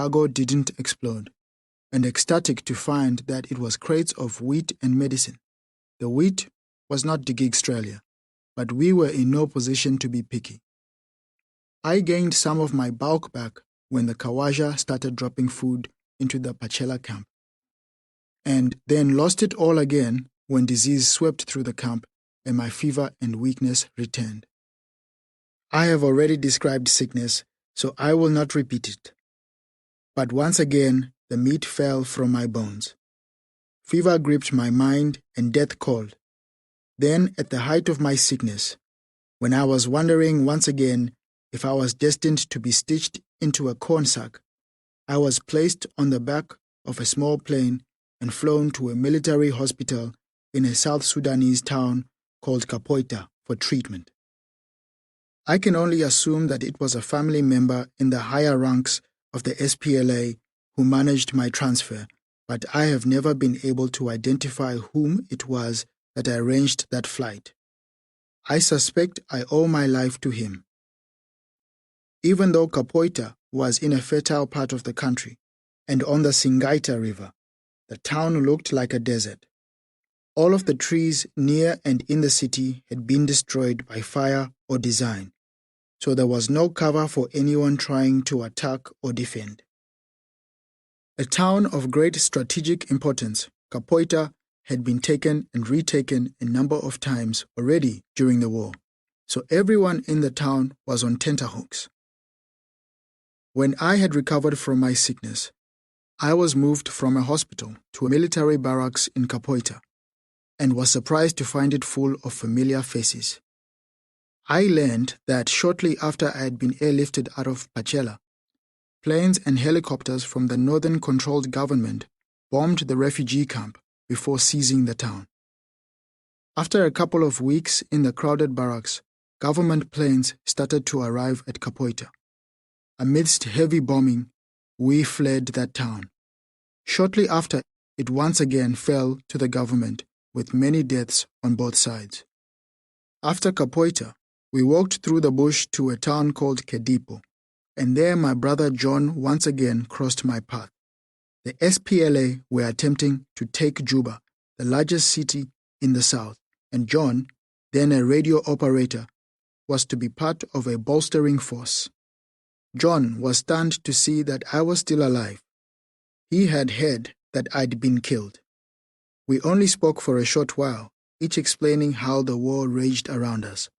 cargo didn't explode, and ecstatic to find that it was crates of wheat and medicine. The wheat was not the gig Australia, but we were in no position to be picky. I gained some of my bulk back when the Kawaja started dropping food into the Pachela camp, and then lost it all again when disease swept through the camp and my fever and weakness returned. I have already described sickness, so I will not repeat it. But once again, the meat fell from my bones. Fever gripped my mind and death called. Then, at the height of my sickness, when I was wondering once again if I was destined to be stitched into a corn sack, I was placed on the back of a small plane and flown to a military hospital in a South Sudanese town called Kapoita for treatment. I can only assume that it was a family member in the higher ranks of the SPLA who managed my transfer, but I have never been able to identify whom it was that arranged that flight. I suspect I owe my life to him. Even though Kapoita was in a fertile part of the country and on the Singaita River, the town looked like a desert. All of the trees near and in the city had been destroyed by fire or design, so there was no cover for anyone trying to attack or defend. A town of great strategic importance, Kapoita had been taken and retaken a number of times already during the war, so everyone in the town was on tenterhooks. When I had recovered from my sickness, I was moved from a hospital to a military barracks in Kapoita and was surprised to find it full of familiar faces. I learned that shortly after I had been airlifted out of Pachela, planes and helicopters from the northern-controlled government bombed the refugee camp before seizing the town. After a couple of weeks in the crowded barracks, government planes started to arrive at Kapoita. Amidst heavy bombing, we fled that town. Shortly after, it once again fell to the government, with many deaths on both sides. After Kapoita, we walked through the bush to a town called Kedipo, and there my brother John once again crossed my path. The SPLA were attempting to take Juba, the largest city in the south, and John, then a radio operator, was to be part of a bolstering force. John was stunned to see that I was still alive. He had heard that I'd been killed. We only spoke for a short while, each explaining how the war raged around us.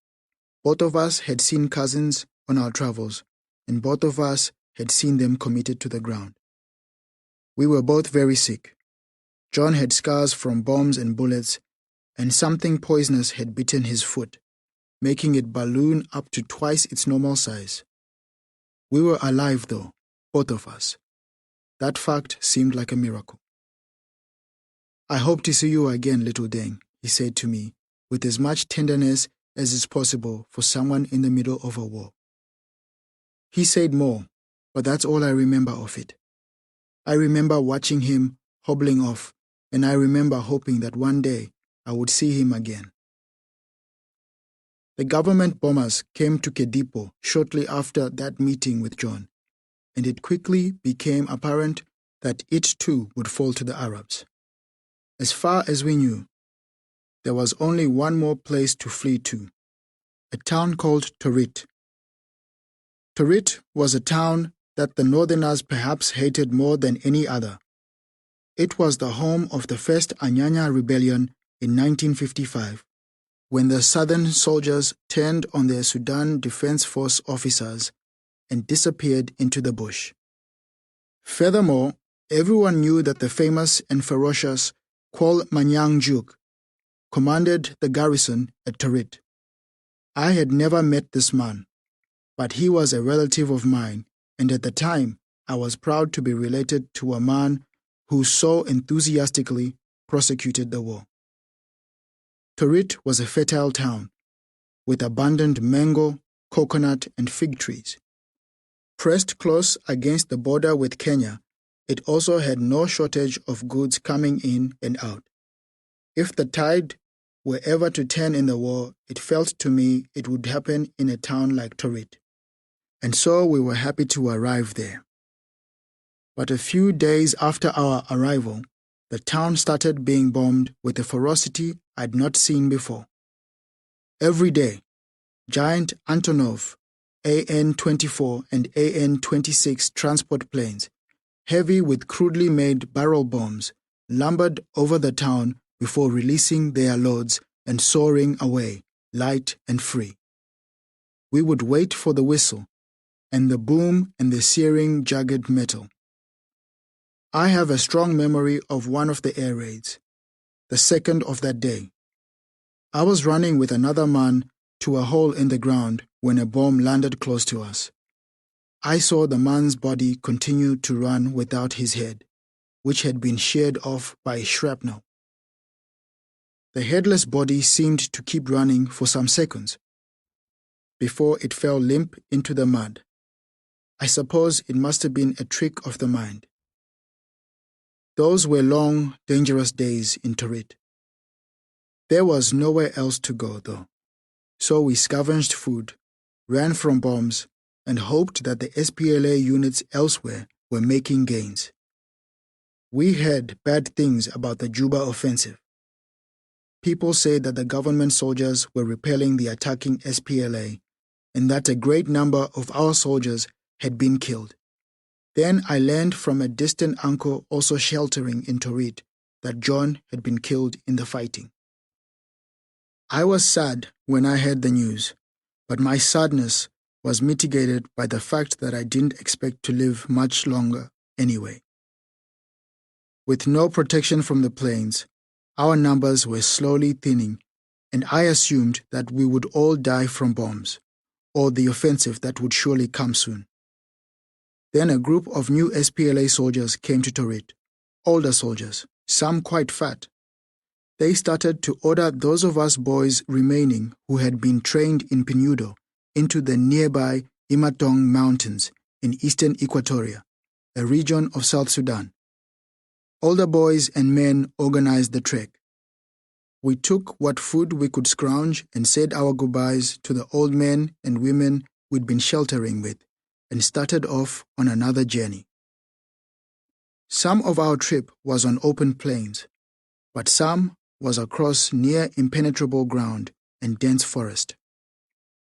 Both of us had seen cousins on our travels, and both of us had seen them committed to the ground. We were both very sick. John had scars from bombs and bullets, and something poisonous had bitten his foot, making it balloon up to twice its normal size. We were alive though, both of us. That fact seemed like a miracle. "I hope to see you again, little Deng," he said to me, with as much tenderness as is possible for someone in the middle of a war. He said more, but that's all I remember of it. I remember watching him hobbling off, and I remember hoping that one day I would see him again. The government bombers came to Kedipo shortly after that meeting with John, and it quickly became apparent that it too would fall to the Arabs. As far as we knew, there was only one more place to flee to, a town called Torit. Torit was a town that the Northerners perhaps hated more than any other. It was the home of the first Anyanya rebellion in 1955, when the Southern soldiers turned on their Sudan Defense Force officers and disappeared into the bush. Furthermore, everyone knew that the famous and ferocious Kwal Manyang Juk commanded the garrison at Torit. I had never met this man, but he was a relative of mine, and at the time I was proud to be related to a man who so enthusiastically prosecuted the war. Torit was a fertile town, with abundant mango, coconut, and fig trees. Pressed close against the border with Kenya, it also had no shortage of goods coming in and out. If the tide were ever to turn in the war, it felt to me it would happen in a town like Torit. And so we were happy to arrive there. But a few days after our arrival, the town started being bombed with a ferocity I'd not seen before. Every day, giant Antonov AN-24 and AN-26 transport planes, heavy with crudely made barrel bombs, lumbered over the town before releasing their loads and soaring away, light and free. We would wait for the whistle, and the boom and the searing jagged metal. I have a strong memory of one of the air raids, the second of that day. I was running with another man to a hole in the ground when a bomb landed close to us. I saw the man's body continue to run without his head, which had been sheared off by shrapnel. The headless body seemed to keep running for some seconds before it fell limp into the mud. I suppose it must have been a trick of the mind. Those were long, dangerous days in Torit. There was nowhere else to go, though, so we scavenged food, ran from bombs, and hoped that the SPLA units elsewhere were making gains. We heard bad things about the Juba offensive. People said that the government soldiers were repelling the attacking SPLA and that a great number of our soldiers had been killed. Then I learned from a distant uncle also sheltering in Torit that John had been killed in the fighting. I was sad when I heard the news, but my sadness was mitigated by the fact that I didn't expect to live much longer anyway. With no protection from the planes, our numbers were slowly thinning, and I assumed that we would all die from bombs, or the offensive that would surely come soon. Then a group of new SPLA soldiers came to Torit, older soldiers, some quite fat. They started to order those of us boys remaining who had been trained in Pinudo into the nearby Imatong Mountains in eastern Equatoria, a region of South Sudan. Older boys and men organized the trek. We took what food we could scrounge and said our goodbyes to the old men and women we'd been sheltering with, and started off on another journey. Some of our trip was on open plains, but some was across near impenetrable ground and dense forest.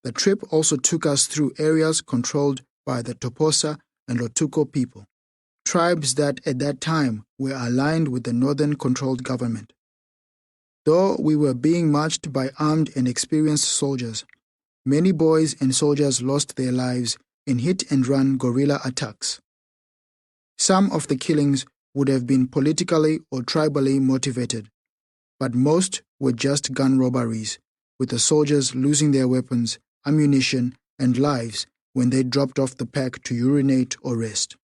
The trip also took us through areas controlled by the Toposa and Lotuko people, tribes that at that time were aligned with the northern-controlled government. Though we were being marched by armed and experienced soldiers, many boys and soldiers lost their lives in hit-and-run guerrilla attacks. Some of the killings would have been politically or tribally motivated, but most were just gun robberies, with the soldiers losing their weapons, ammunition, and lives when they dropped off the pack to urinate or rest.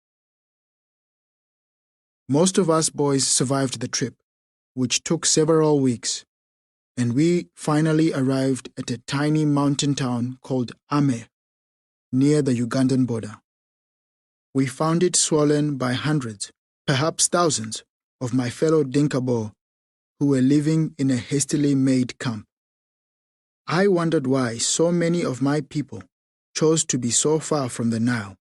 Most of us boys survived the trip, which took several weeks, and we finally arrived at a tiny mountain town called Ame, near the Ugandan border. We found it swollen by hundreds, perhaps thousands, of my fellow Dinkabo who were living in a hastily made camp. I wondered why so many of my people chose to be so far from the Nile,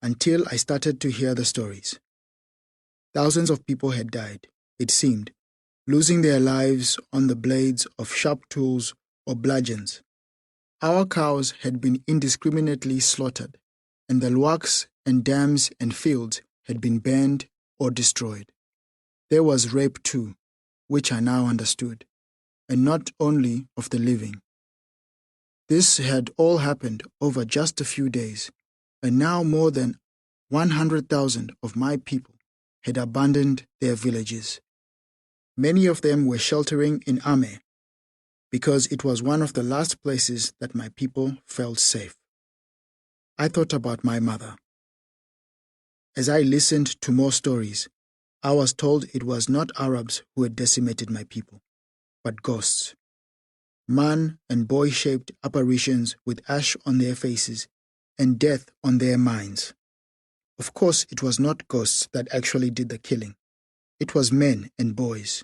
until I started to hear the stories. Thousands of people had died, it seemed, losing their lives on the blades of sharp tools or bludgeons. Our cows had been indiscriminately slaughtered, and the luaks and dams and fields had been burned or destroyed. There was rape too, which I now understood, and not only of the living. This had all happened over just a few days, and now more than 100,000 of my people had abandoned their villages. Many of them were sheltering in Ame, because it was one of the last places that my people felt safe. I thought about my mother. As I listened to more stories, I was told it was not Arabs who had decimated my people, but ghosts. Man and boy-shaped apparitions with ash on their faces and death on their minds. Of course, it was not ghosts that actually did the killing. It was men and boys.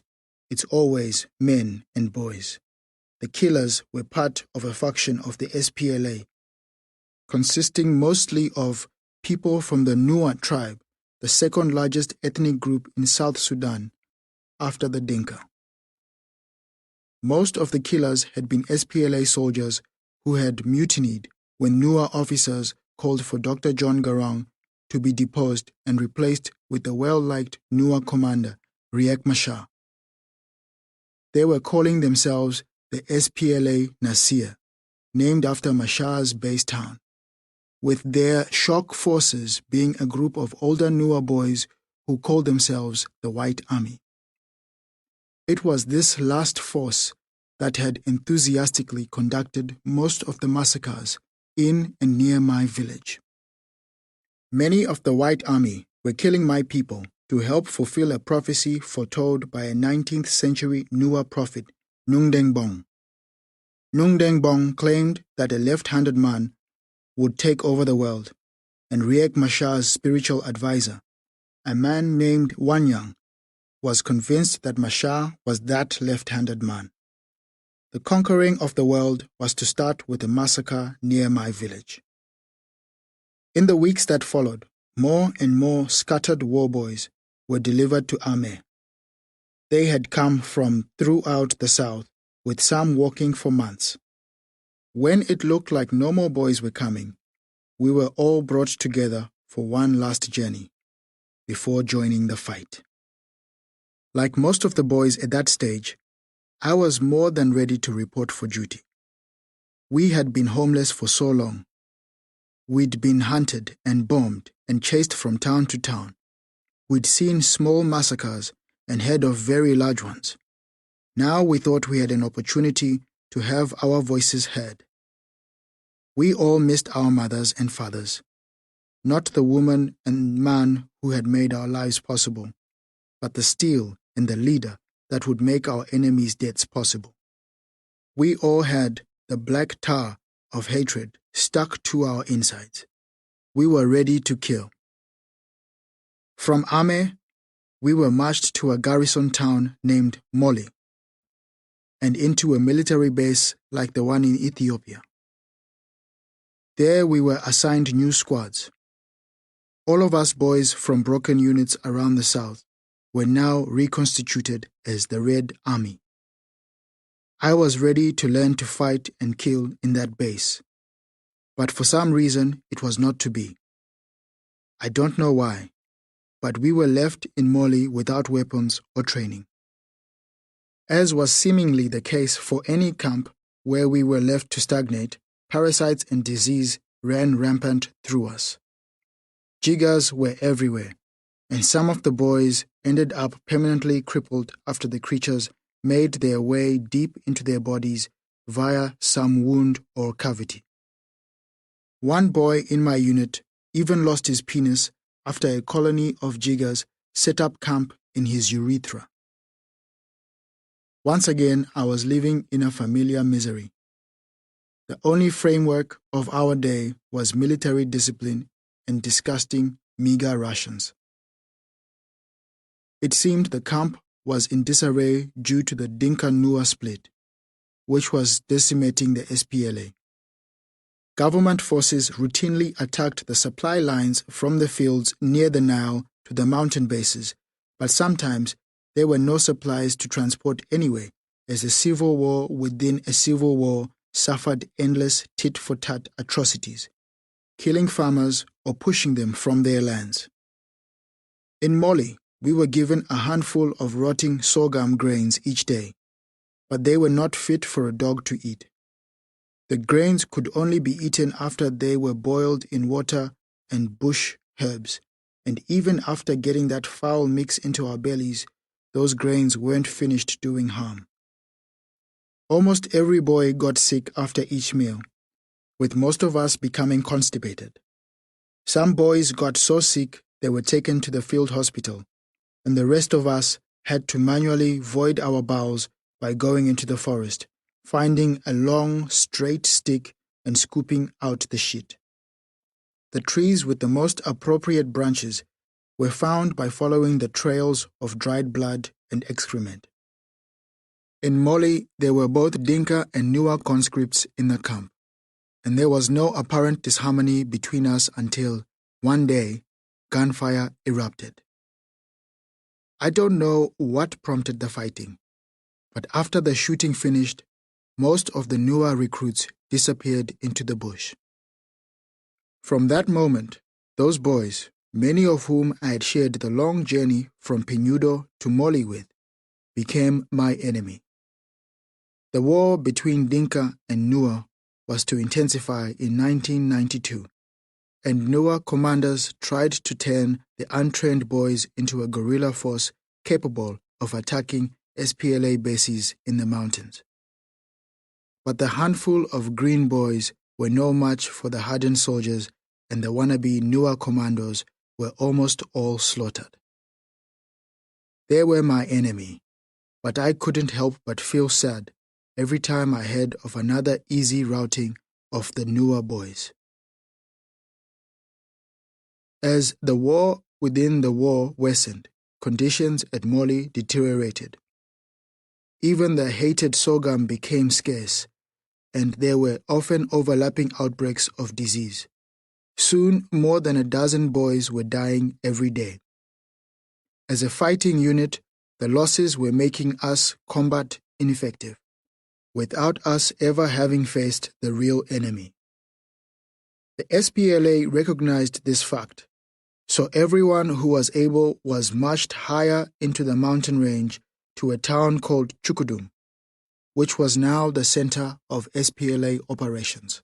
It's always men and boys. The killers were part of a faction of the SPLA, consisting mostly of people from the Nua tribe the second largest ethnic group in South Sudan after the Dinka. Most of the killers had been SPLA soldiers who had mutinied when Nua officers called for Dr. John Garang to be deposed and replaced with the well-liked Nua commander, Riek Machar. They were calling themselves the SPLA Nasir, named after Machar's base town, with their shock forces being a group of older Nua boys who called themselves the White Army. It was this last force that had enthusiastically conducted most of the massacres in and near my village. Many of the White Army were killing my people to help fulfill a prophecy foretold by a 19th century Nua prophet, Deng. Deng claimed that a left-handed man would take over the world, and Riek Machar's spiritual advisor, a man named Wanyang, was convinced that Machar was that left-handed man. The conquering of the world was to start with a massacre near my village. In the weeks that followed, more and more scattered war boys were delivered to Ame. They had come from throughout the south, with some walking for months. When it looked like no more boys were coming, we were all brought together for one last journey before joining the fight. Like most of the boys at that stage, I was more than ready to report for duty. We had been homeless for so long. We'd been hunted and bombed and chased from town to town. We'd seen small massacres and heard of very large ones. Now we thought we had an opportunity to have our voices heard. We all missed our mothers and fathers, not the woman and man who had made our lives possible, but the steel and the leader that would make our enemies' deaths possible. We all had the black tar of hatred stuck to our insides. We were ready to kill. From Ame, we were marched to a garrison town named Moli, and into a military base like the one in Ethiopia. There we were assigned new squads. All of us boys from broken units around the south were now reconstituted as the Red Army. I was ready to learn to fight and kill in that base, but for some reason it was not to be. I don't know why, but we were left in Moli without weapons or training. As was seemingly the case for any camp where we were left to stagnate, parasites and disease ran rampant through us. Jiggers were everywhere, and some of the boys ended up permanently crippled after the creatures made their way deep into their bodies via some wound or cavity. One boy in my unit even lost his penis after a colony of jiggers set up camp in his urethra. Once again, I was living in a familiar misery. The only framework of our day was military discipline and disgusting, meager rations. It seemed the camp was in disarray due to the Dinka-Nua split, which was decimating the SPLA. Government forces routinely attacked the supply lines from the fields near the Nile to the mountain bases, but sometimes there were no supplies to transport anyway, as a civil war within a civil war suffered endless tit-for-tat atrocities, killing farmers or pushing them from their lands. In Moli, we were given a handful of rotting sorghum grains each day, but they were not fit for a dog to eat. The grains could only be eaten after they were boiled in water and bush herbs, and even after getting that foul mix into our bellies, those grains weren't finished doing harm. Almost every boy got sick after each meal, with most of us becoming constipated. Some boys got so sick they were taken to the field hospital, and the rest of us had to manually void our bowels by going into the forest, finding a long, straight stick and scooping out the shit. The trees with the most appropriate branches were found by following the trails of dried blood and excrement. In Moli, there were both Dinka and Nua conscripts in the camp, and there was no apparent disharmony between us until, one day, gunfire erupted. I don't know what prompted the fighting, but after the shooting finished, most of the newer recruits disappeared into the bush. From that moment, those boys, many of whom I had shared the long journey from Penudo to Moli with, became my enemy. The war between Dinka and Nuer was to intensify in 1992, and Nuer commanders tried to turn the untrained boys into a guerrilla force capable of attacking SPLA bases in the mountains. But the handful of green boys were no match for the hardened soldiers, and the wannabe Nuer commandos were almost all slaughtered. They were my enemy, but I couldn't help but feel sad every time I heard of another easy routing of the Nuer boys. As the war within the war worsened, conditions at Moli deteriorated. Even the hated sorghum became scarce, and there were often overlapping outbreaks of disease. Soon, more than a dozen boys were dying every day. As a fighting unit, the losses were making us combat ineffective, without us ever having faced the real enemy. The SPLA recognized this fact, so everyone who was able was marched higher into the mountain range to a town called Chukudum, which was now the center of SPLA operations.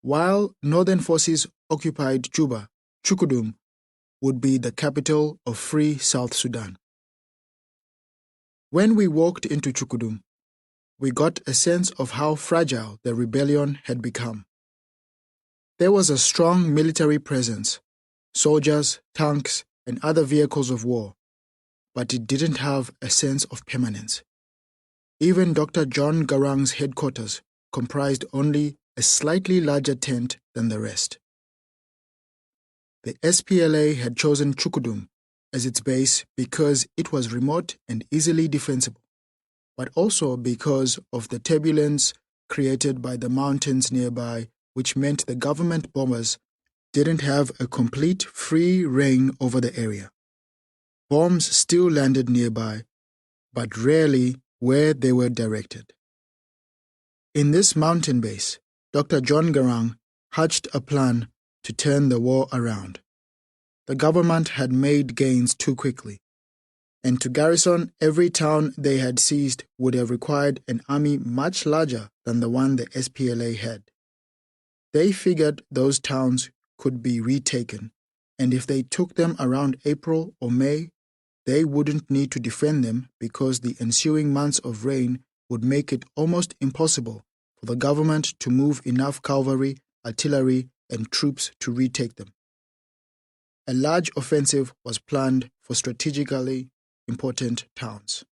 While northern forces occupied Juba, Chukudum would be the capital of free South Sudan. When we walked into Chukudum, we got a sense of how fragile the rebellion had become. There was a strong military presence, soldiers, tanks, and other vehicles of war, but it didn't have a sense of permanence. Even Dr. John Garang's headquarters comprised only a slightly larger tent than the rest. The SPLA had chosen Chukudum as its base because it was remote and easily defensible, but also because of the turbulence created by the mountains nearby, which meant the government bombers didn't have a complete free reign over the area. Bombs still landed nearby, but rarely where they were directed. In this mountain base, Dr. John Garang hatched a plan to turn the war around. The government had made gains too quickly, and to garrison every town they had seized would have required an army much larger than the one the SPLA had. They figured those towns could be retaken, and if they took them around April or May, they wouldn't need to defend them because the ensuing months of rain would make it almost impossible for the government to move enough cavalry, artillery, and troops to retake them. A large offensive was planned for strategically important towns.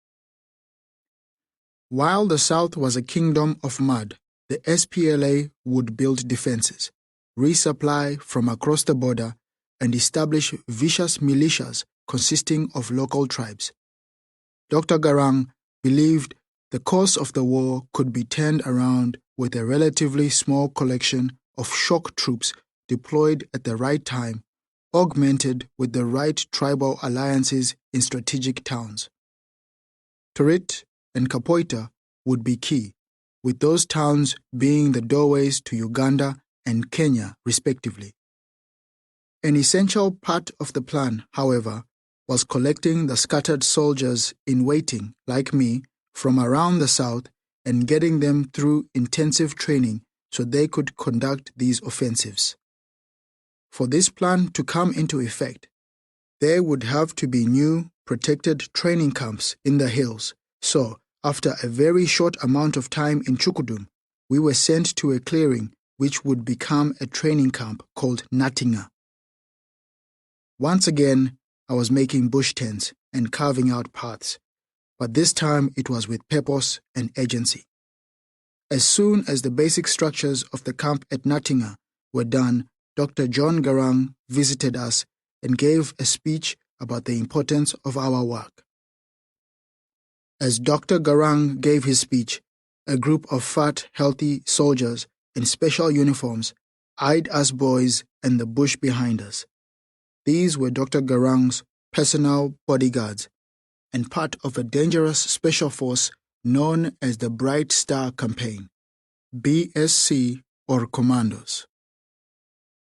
While the South was a kingdom of mud, the SPLA would build defenses, resupply from across the border, and establish vicious militias consisting of local tribes. Dr. Garang believed the course of the war could be turned around with a relatively small collection of shock troops deployed at the right time, augmented with the right tribal alliances in strategic towns. Torit and Kapoita would be key, with those towns being the doorways to Uganda and Kenya, respectively. An essential part of the plan, however, was collecting the scattered soldiers in waiting, like me, from around the South and getting them through intensive training so they could conduct these offensives. For this plan to come into effect, there would have to be new, protected training camps in the hills, so after a very short amount of time in Chukudum, we were sent to a clearing which would become a training camp called Natinga. Once again, I was making bush tents and carving out paths, but this time it was with purpose and agency. As soon as the basic structures of the camp at Natinga were done, Dr. John Garang visited us and gave a speech about the importance of our work. As Dr. Garang gave his speech, a group of fat, healthy soldiers in special uniforms eyed us boys and the bush behind us. These were Dr. Garang's personal bodyguards and part of a dangerous special force known as the Bright Star Campaign, BSC or Commandos.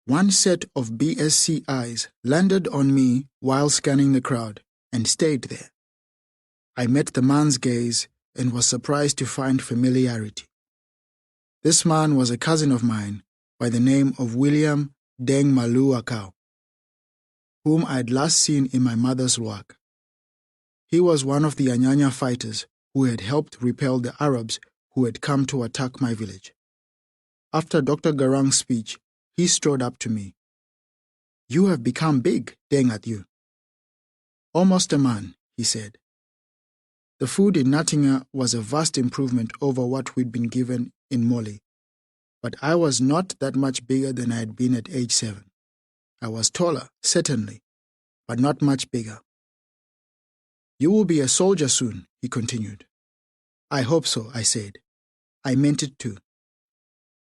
One set of BSC eyes landed on me while scanning the crowd and stayed there. I met the man's gaze and was surprised to find familiarity. This man was a cousin of mine by the name of William Deng Akau, whom I had last seen in my mother's work. He was one of the Anyanya fighters who had helped repel the Arabs who had come to attack my village. After Dr. Garang's speech, he strode up to me. "You have become big, Deng Adut." "Almost a man," he said. The food in Natinga was a vast improvement over what we'd been given in Moli, but I was not that much bigger than I had been at age 7. I was taller, certainly, but not much bigger. "You will be a soldier soon," he continued. "I hope so," I said. I meant it too.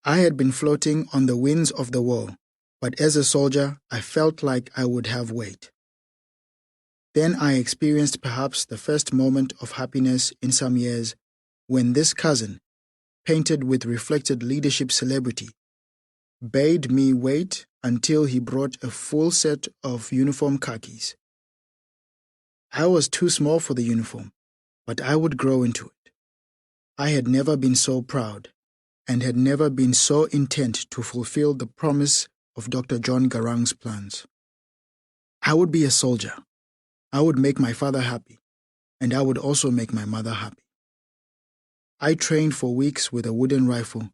I had been floating on the winds of the war, but as a soldier, I felt like I would have weight. Then I experienced perhaps the first moment of happiness in some years when this cousin, painted with reflected leadership celebrity, bade me wait until he brought a full set of uniform khakis. I was too small for the uniform, but I would grow into it. I had never been so proud and had never been so intent to fulfill the promise of Dr. John Garang's plans. I would be a soldier. I would make my father happy, and I would also make my mother happy. I trained for weeks with a wooden rifle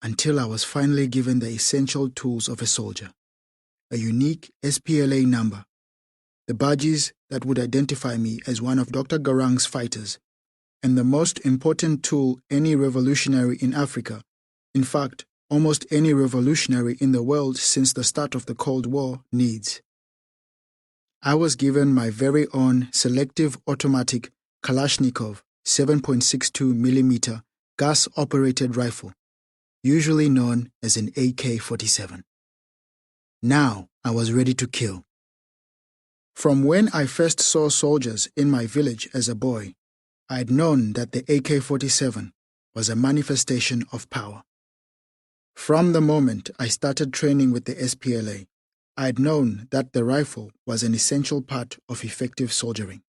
until I was finally given the essential tools of a soldier: a unique SPLA number, the badges that would identify me as one of Dr. Garang's fighters, and the most important tool any revolutionary in Africa, in fact, almost any revolutionary in the world since the start of the Cold War, needs. I was given my very own selective automatic Kalashnikov 7.62mm gas-operated rifle, usually known as an AK-47. Now I was ready to kill. From when I first saw soldiers in my village as a boy, I had known that the AK-47 was a manifestation of power. From the moment I started training with the SPLA, I had known that the rifle was an essential part of effective soldiering.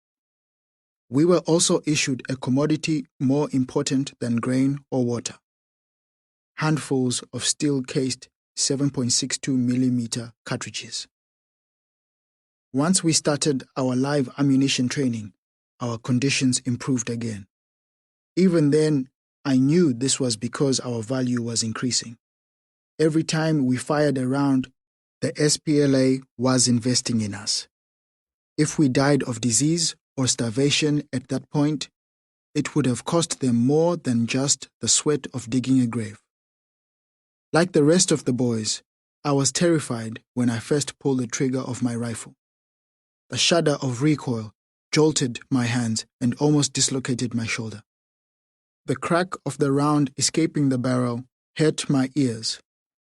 We were also issued a commodity more important than grain or water: handfuls of steel-cased 7.62mm cartridges. Once we started our live ammunition training, our conditions improved again. Even then, I knew this was because our value was increasing. Every time we fired a round, the SPLA was investing in us. If we died of disease or starvation at that point, it would have cost them more than just the sweat of digging a grave. Like the rest of the boys, I was terrified when I first pulled the trigger of my rifle. The shudder of recoil jolted my hands and almost dislocated my shoulder. The crack of the round escaping the barrel hurt my ears,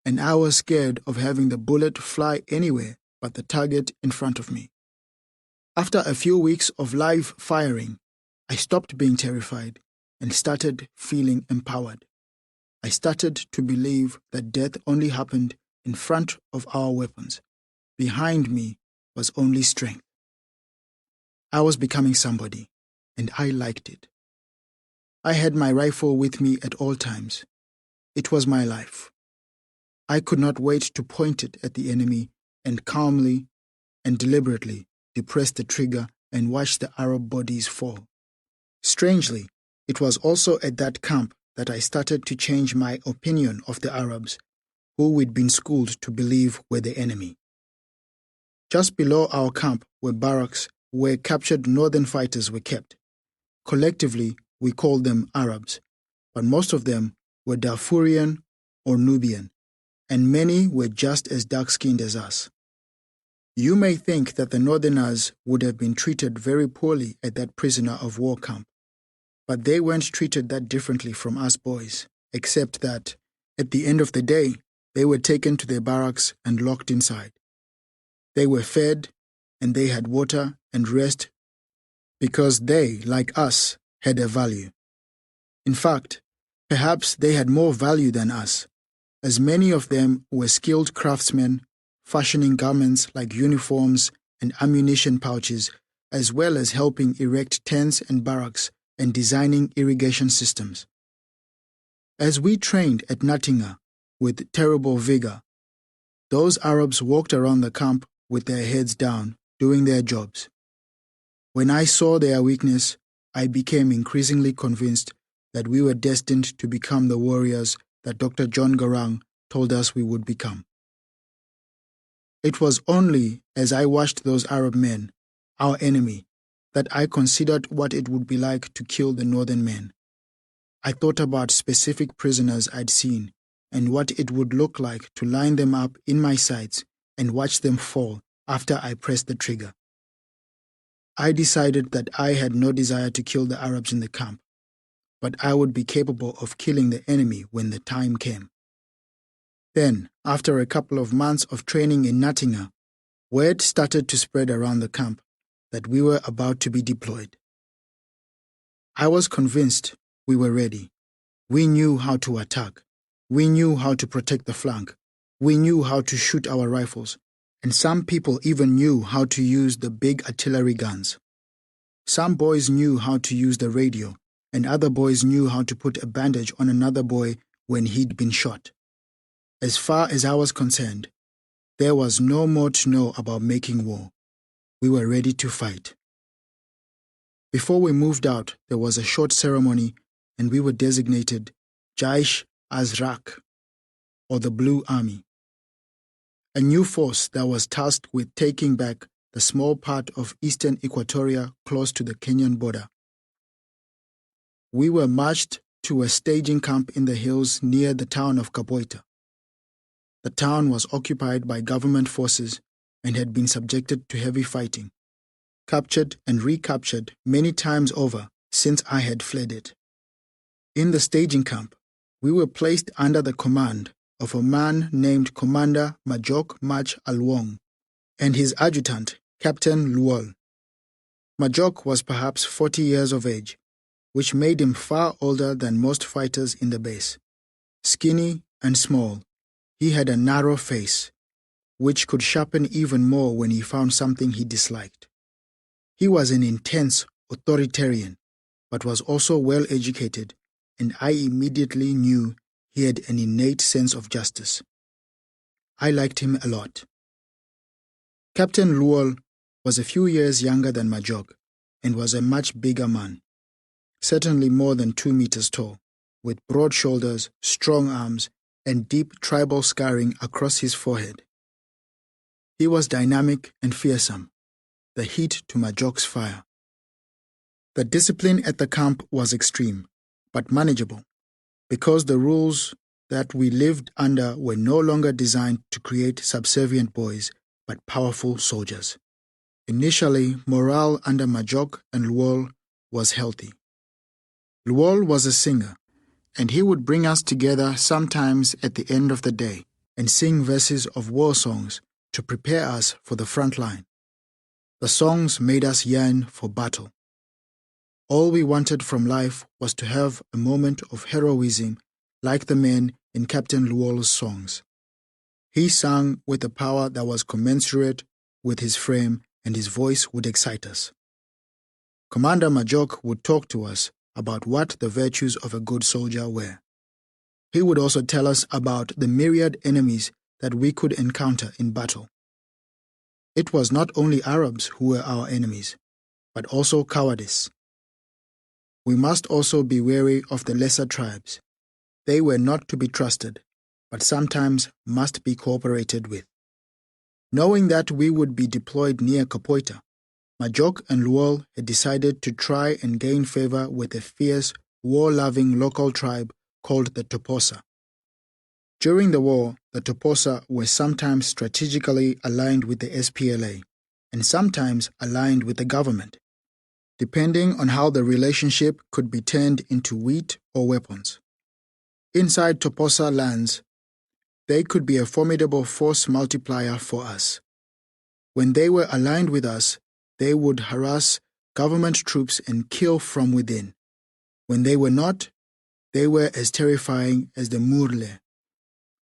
and I was scared of having the bullet fly anywhere but the target in front of me. After a few weeks of live firing, I stopped being terrified and started feeling empowered. I started to believe that death only happened in front of our weapons. Behind me was only strength. I was becoming somebody, and I liked it. I had my rifle with me at all times. It was my life. I could not wait to point it at the enemy and calmly and deliberately depress the trigger and watch the Arab bodies fall. Strangely, it was also at that camp that I started to change my opinion of the Arabs, who we'd been schooled to believe were the enemy. Just below our camp were barracks where captured northern fighters were kept. Collectively, we called them Arabs, but most of them were Darfurian or Nubian, and many were just as dark-skinned as us. You may think that the northerners would have been treated very poorly at that prisoner of war camp, but they weren't treated that differently from us boys, except that, at the end of the day, they were taken to their barracks and locked inside. They were fed, and they had water and rest because they, like us, had a value. In fact, perhaps they had more value than us, as many of them were skilled craftsmen, fashioning garments like uniforms and ammunition pouches, as well as helping erect tents and barracks and designing irrigation systems. As we trained at Nottingham with terrible vigor, those Arabs walked around the camp with their heads down, doing their jobs. When I saw their weakness, I became increasingly convinced that we were destined to become the warriors that Dr. John Garang told us we would become. It was only as I watched those Arab men, our enemy, that I considered what it would be like to kill the northern men. I thought about specific prisoners I'd seen and what it would look like to line them up in my sights and watch them fall after I pressed the trigger. I decided that I had no desire to kill the Arabs in the camp, but I would be capable of killing the enemy when the time came. Then, after a couple of months of training in Nottingham, word started to spread around the camp that we were about to be deployed. I was convinced we were ready. We knew how to attack. We knew how to protect the flank. We knew how to shoot our rifles, and some people even knew how to use the big artillery guns. Some boys knew how to use the radio, and other boys knew how to put a bandage on another boy when he'd been shot. As far as I was concerned, there was no more to know about making war. We were ready to fight. Before we moved out, there was a short ceremony, and we were designated Jaish Azraq, or the Blue Army, a new force that was tasked with taking back the small part of eastern Equatoria close to the Kenyan border. We were marched to a staging camp in the hills near the town of Kapoita. The town was occupied by government forces and had been subjected to heavy fighting, captured and recaptured many times over since I had fled it. In the staging camp, we were placed under the command of a man named Commander Majok Mach Alwong and his adjutant, Captain Luol. Majok was perhaps 40 years of age, which made him far older than most fighters in the base. Skinny and small, he had a narrow face, which could sharpen even more when he found something he disliked. He was an intense authoritarian, but was also well educated, and I immediately knew he had an innate sense of justice. I liked him a lot. Captain Luol was a few years younger than Majok and was a much bigger man, certainly more than 2 meters tall, with broad shoulders, strong arms, and deep tribal scarring across his forehead. He was dynamic and fearsome, the heat to Majok's fire. The discipline at the camp was extreme, but manageable, because the rules that we lived under were no longer designed to create subservient boys, but powerful soldiers. Initially, morale under Majok and Luol was healthy. Luol was a singer, and he would bring us together sometimes at the end of the day and sing verses of war songs to prepare us for the front line. The songs made us yearn for battle. All we wanted from life was to have a moment of heroism like the men in Captain Luol's songs. He sang with a power that was commensurate with his frame, and his voice would excite us. Commander Majok would talk to us about what the virtues of a good soldier were. He would also tell us about the myriad enemies that we could encounter in battle. It was not only Arabs who were our enemies, but also cowardice. We must also be wary of the lesser tribes. They were not to be trusted, but sometimes must be cooperated with. Knowing that we would be deployed near Kapoita, Majok and Luol had decided to try and gain favor with a fierce, war-loving local tribe called the Toposa. During the war, the Toposa were sometimes strategically aligned with the SPLA and sometimes aligned with the government, depending on how the relationship could be turned into wheat or weapons. Inside Toposa lands, they could be a formidable force multiplier for us. When they were aligned with us, they would harass government troops and kill from within. When they were not, they were as terrifying as the Murle.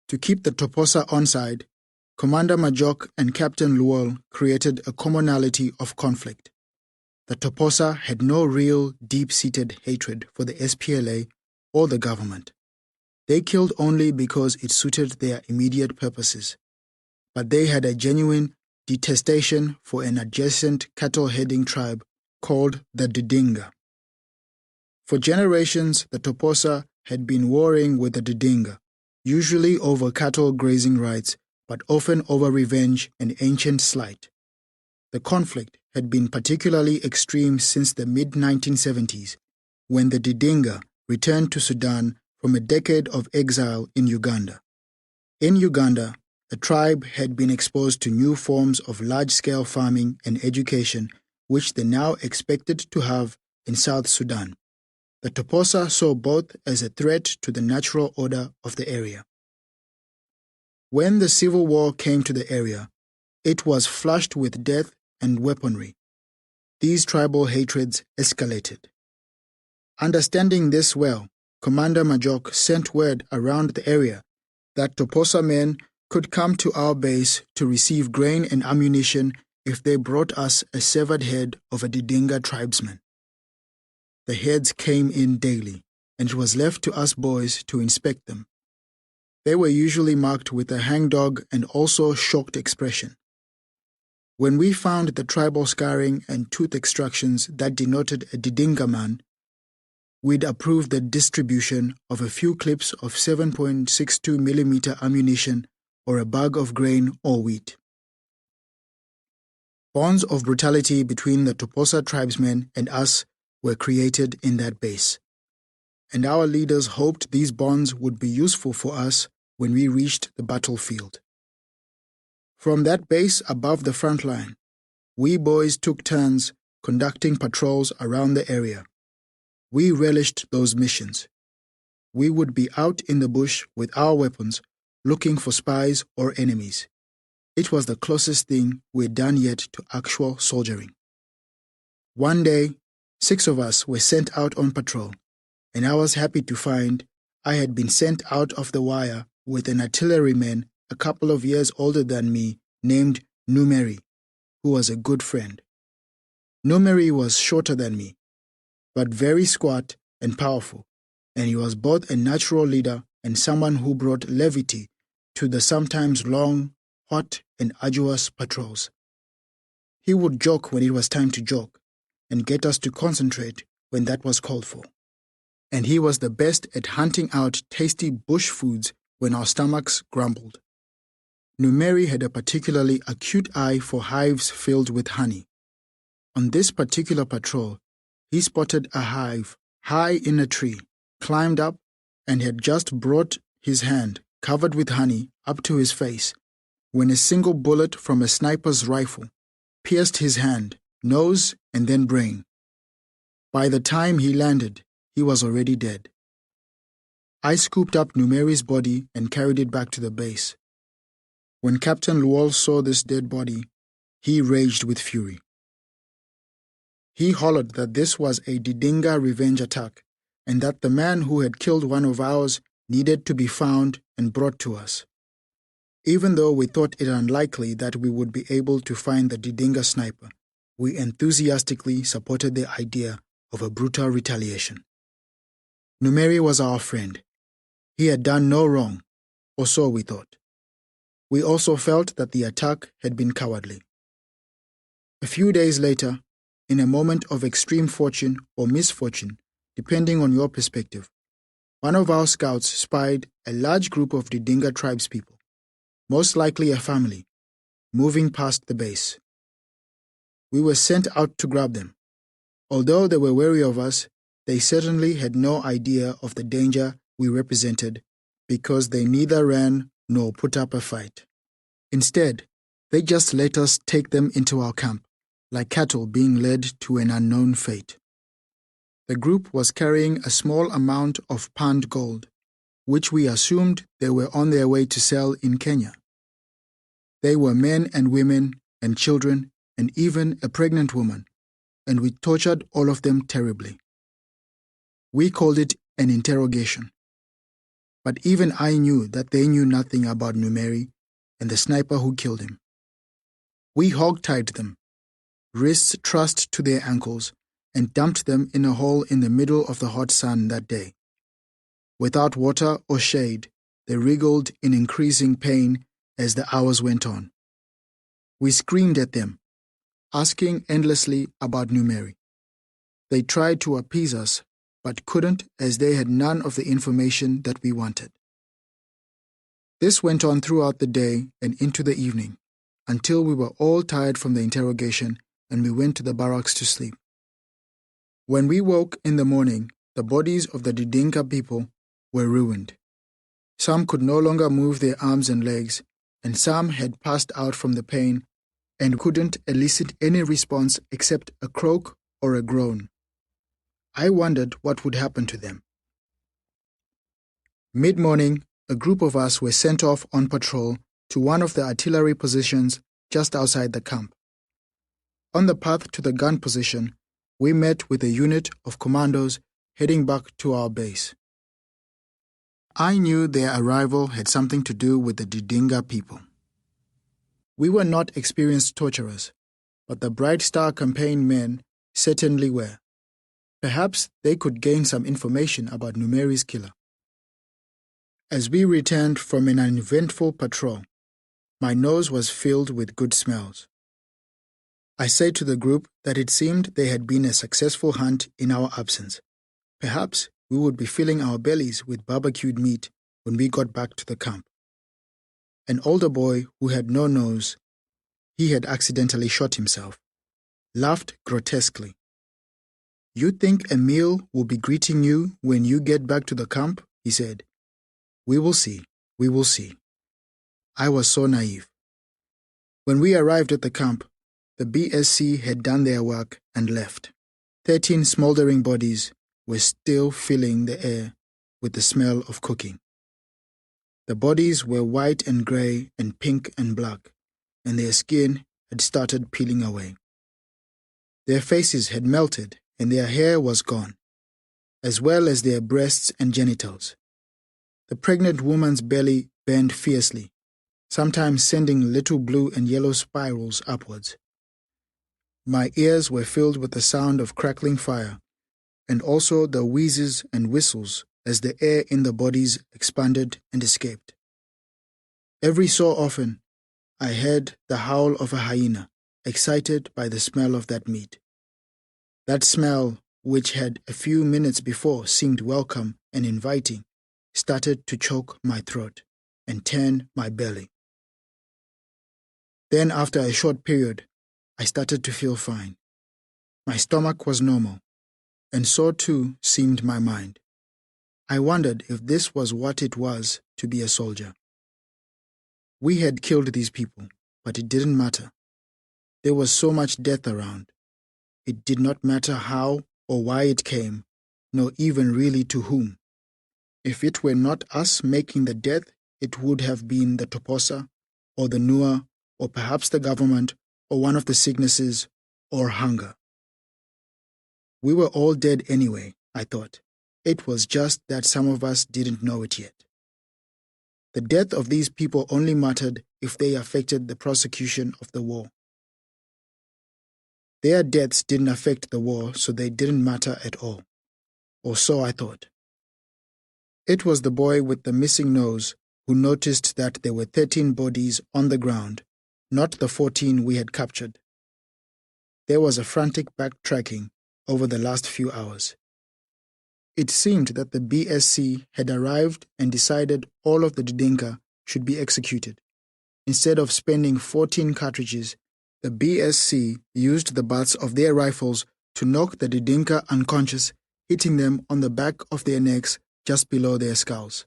To keep the Toposa onside, Commander Majok and Captain Luol created a commonality of conflict. The Toposa had no real deep-seated hatred for the SPLA or the government. They killed only because it suited their immediate purposes. But they had a genuine detestation for an adjacent cattle-herding tribe called the Didinga. For generations, the Toposa had been warring with the Didinga, usually over cattle grazing rights, but often over revenge and ancient slight. The conflict had been particularly extreme since the mid-1970s, when the Didinga returned to Sudan from a decade of exile in Uganda. In Uganda, the tribe had been exposed to new forms of large-scale farming and education, which they now expected to have in South Sudan. The Toposa saw both as a threat to the natural order of the area. When the civil war came to the area, it was flushed with death and weaponry. These tribal hatreds escalated. Understanding this well, Commander Majok sent word around the area that Toposa men could come to our base to receive grain and ammunition if they brought us a severed head of a Didinga tribesman. The heads came in daily, and it was left to us boys to inspect them. They were usually marked with a hangdog and also shocked expression. When we found the tribal scarring and tooth extractions that denoted a Didinga man, we'd approve the distribution of a few clips of 7.62 millimeter ammunition or a bag of grain or wheat. Bonds of brutality between the Toposa tribesmen and us were created in that base, and our leaders hoped these bonds would be useful for us when we reached the battlefield. From that base above the front line, we boys took turns conducting patrols around the area. We relished those missions. We would be out in the bush with our weapons, looking for spies or enemies. It was the closest thing we'd done yet to actual soldiering. One day, 6 of us were sent out on patrol, and I was happy to find I had been sent out of the wire with an artilleryman a couple of years older than me named Numeri, who was a good friend. Numeri was shorter than me, but very squat and powerful, and he was both a natural leader and someone who brought levity to the sometimes long, hot, and arduous patrols. He would joke when it was time to joke, and get us to concentrate when that was called for. And he was the best at hunting out tasty bush foods when our stomachs grumbled. Numeri had a particularly acute eye for hives filled with honey. On this particular patrol, he spotted a hive high in a tree, climbed up, and had just brought his hand, covered with honey, up to his face, when a single bullet from a sniper's rifle pierced his hand, nose, and then brain. By the time he landed, he was already dead. I scooped up Numeri's body and carried it back to the base. When Captain Luol saw this dead body, he raged with fury. He hollered that this was a Didinga revenge attack, and that the man who had killed one of ours needed to be found and brought to us. Even though we thought it unlikely that we would be able to find the Didinga sniper, we enthusiastically supported the idea of a brutal retaliation. Numeri was our friend. He had done no wrong, or so we thought. We also felt that the attack had been cowardly. A few days later, in a moment of extreme fortune or misfortune, depending on your perspective, one of our scouts spied a large group of Didinga tribespeople, most likely a family, moving past the base. We were sent out to grab them. Although they were wary of us, they certainly had no idea of the danger we represented because they neither ran nor put up a fight. Instead, they just let us take them into our camp, like cattle being led to an unknown fate. The group was carrying a small amount of panned gold, which we assumed they were on their way to sell in Kenya. They were men and women and children, and even a pregnant woman, and we tortured all of them terribly. We called it an interrogation. But even I knew that they knew nothing about Numeri and the sniper who killed him. We hog-tied them, wrists trussed to their ankles, and dumped them in a hole in the middle of the hot sun that day. Without water or shade, they wriggled in increasing pain as the hours went on. We screamed at them, asking endlessly about Numeri. They tried to appease us, but couldn't, as they had none of the information that we wanted. This went on throughout the day and into the evening, until we were all tired from the interrogation and we went to the barracks to sleep. When we woke in the morning, the bodies of the Didinka people were ruined. Some could no longer move their arms and legs, and some had passed out from the pain and couldn't elicit any response except a croak or a groan. I wondered what would happen to them. Mid-morning, a group of us were sent off on patrol to one of the artillery positions just outside the camp. On the path to the gun position, we met with a unit of commandos heading back to our base. I knew their arrival had something to do with the Didinga people. We were not experienced torturers, but the Bright Star campaign men certainly were. Perhaps they could gain some information about Numeri's killer. As we returned from an uneventful patrol, my nose was filled with good smells. I said to the group that it seemed there had been a successful hunt in our absence. Perhaps we would be filling our bellies with barbecued meat when we got back to the camp. An older boy who had no nose, he had accidentally shot himself, laughed grotesquely. "You think a meal will be greeting you when you get back to the camp?" he said. "We will see, we will see." I was so naive. When we arrived at the camp, the BSC had done their work and left. 13 smoldering bodies were still filling the air with the smell of cooking. The bodies were white and grey and pink and black, and their skin had started peeling away. Their faces had melted and their hair was gone, as well as their breasts and genitals. The pregnant woman's belly burned fiercely, sometimes sending little blue and yellow spirals upwards. My ears were filled with the sound of crackling fire, and also the wheezes and whistles as the air in the bodies expanded and escaped. Every so often, I heard the howl of a hyena, excited by the smell of that meat. That smell, which had a few minutes before seemed welcome and inviting, started to choke my throat and turn my belly. Then, after a short period, I started to feel fine. My stomach was normal, and so too seemed my mind. I wondered if this was what it was to be a soldier. We had killed these people, but it didn't matter. There was so much death around. It did not matter how or why it came, nor even really to whom. If it were not us making the death, it would have been the Toposa, or the Nua, or perhaps the government, or one of the sicknesses, or hunger. We were all dead anyway, I thought. It was just that some of us didn't know it yet. The death of these people only mattered if they affected the prosecution of the war. Their deaths didn't affect the war, so they didn't matter at all. Or so I thought. It was the boy with the missing nose who noticed that there were 13 bodies on the ground, not the 14 we had captured. There was a frantic backtracking over the last few hours. It seemed that the BSC had arrived and decided all of the Didinka should be executed. Instead of spending 14 cartridges, the BSC used the butts of their rifles to knock the Didinka unconscious, hitting them on the back of their necks just below their skulls.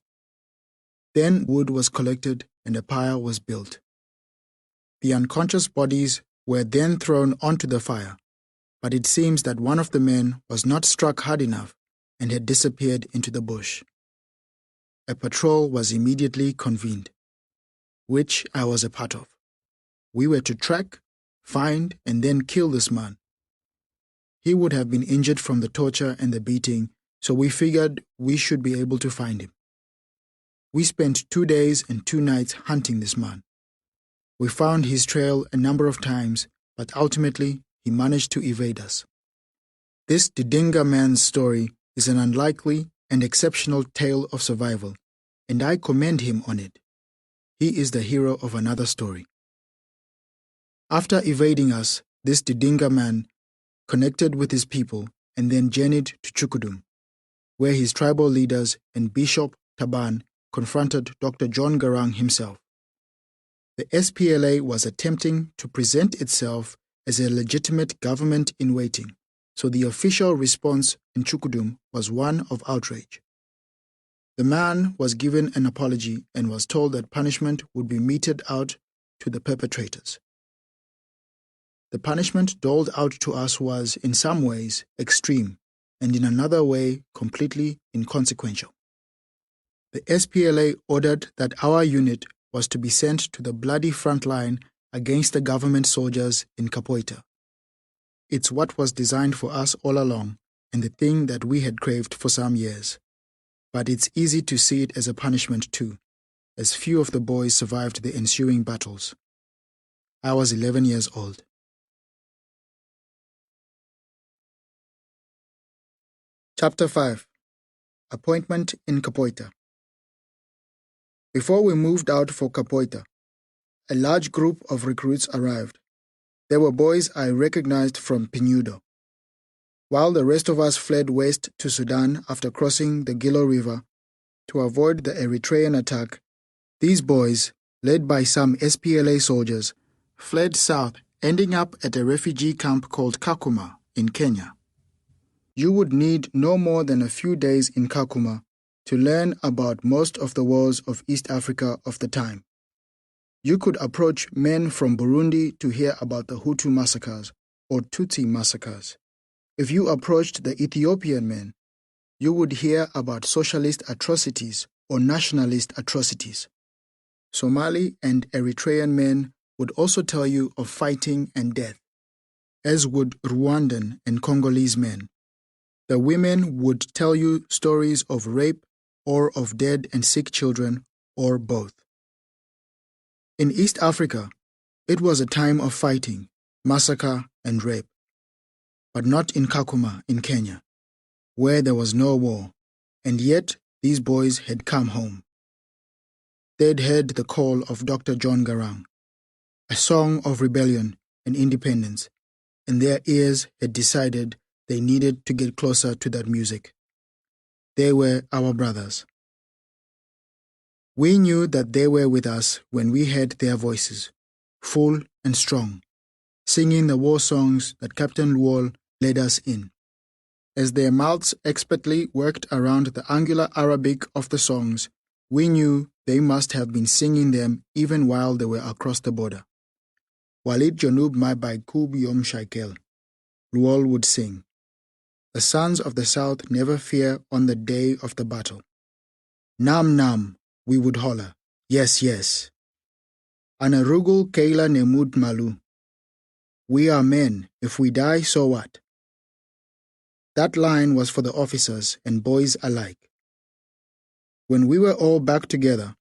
Then wood was collected and a pyre was built. The unconscious bodies were then thrown onto the fire, but it seems that one of the men was not struck hard enough and had disappeared into the bush. A patrol was immediately convened, which I was a part of. We were to track find, and then kill this man. He would have been injured from the torture and the beating, so we figured we should be able to find him. We spent 2 days and 2 nights hunting this man. We found his trail a number of times, but ultimately he managed to evade us. This Didinga man's story is an unlikely and exceptional tale of survival, and I commend him on it. He is the hero of another story. After evading us, this Didinga man connected with his people and then journeyed to Chukudum, where his tribal leaders and Bishop Taban confronted Dr. John Garang himself. The SPLA was attempting to present itself as a legitimate government in waiting, so the official response in Chukudum was one of outrage. The man was given an apology and was told that punishment would be meted out to the perpetrators. The punishment doled out to us was, in some ways, extreme, and in another way, completely inconsequential. The SPLA ordered that our unit was to be sent to the bloody front line against the government soldiers in Capoeira. It's what was designed for us all along, and the thing that we had craved for some years. But it's easy to see it as a punishment too, as few of the boys survived the ensuing battles. I was 11 years old. Chapter 5. Appointment in Capoeira. Before we moved out for Capoeira, a large group of recruits arrived. They were boys I recognized from Pinudo. While the rest of us fled west to Sudan after crossing the Gilo River to avoid the Eritrean attack, these boys, led by some SPLA soldiers, fled south, ending up at a refugee camp called Kakuma in Kenya. You would need no more than a few days in Kakuma to learn about most of the wars of East Africa of the time. You could approach men from Burundi to hear about the Hutu massacres or Tutsi massacres. If you approached the Ethiopian men, you would hear about socialist atrocities or nationalist atrocities. Somali and Eritrean men would also tell you of fighting and death, as would Rwandan and Congolese men. The women would tell you stories of rape or of dead and sick children, or both. In East Africa, it was a time of fighting, massacre, and rape. But not in Kakuma in Kenya, where there was no war, and yet these boys had come home. They'd heard the call of Dr. John Garang, a song of rebellion and independence, and their ears had decided they needed to get closer to that music. They were our brothers. We knew that they were with us when we heard their voices, full and strong, singing the war songs that Captain Luol led us in. As their mouths expertly worked around the angular Arabic of the songs, we knew they must have been singing them even while they were across the border. Walid Janub Mai by Kub Yom Shaikel, Luol would sing. The sons of the south never fear on the day of the battle. Nam Nam, we would holler, yes, yes. Anarugul Keila Nemud Malu. We are men, if we die, so what? That line was for the officers and boys alike. When we were all back together,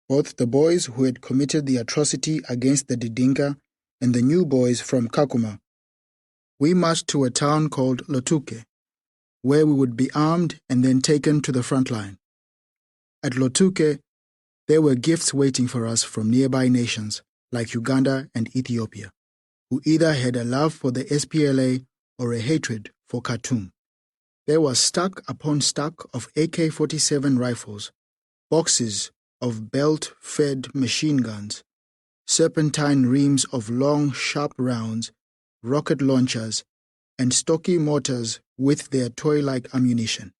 both the boys who had committed the atrocity against the Didinga and the new boys from Kakuma, we marched to a town called Lotuke, where we would be armed and then taken to the front line. At Lotuke, there were gifts waiting for us from nearby nations like Uganda and Ethiopia, who either had a love for the SPLA or a hatred for Khartoum. There was stack upon stack of AK-47 rifles, boxes of belt-fed machine guns, serpentine reams of long, sharp rounds, rocket launchers, and stocky mortars with their toy-like ammunition.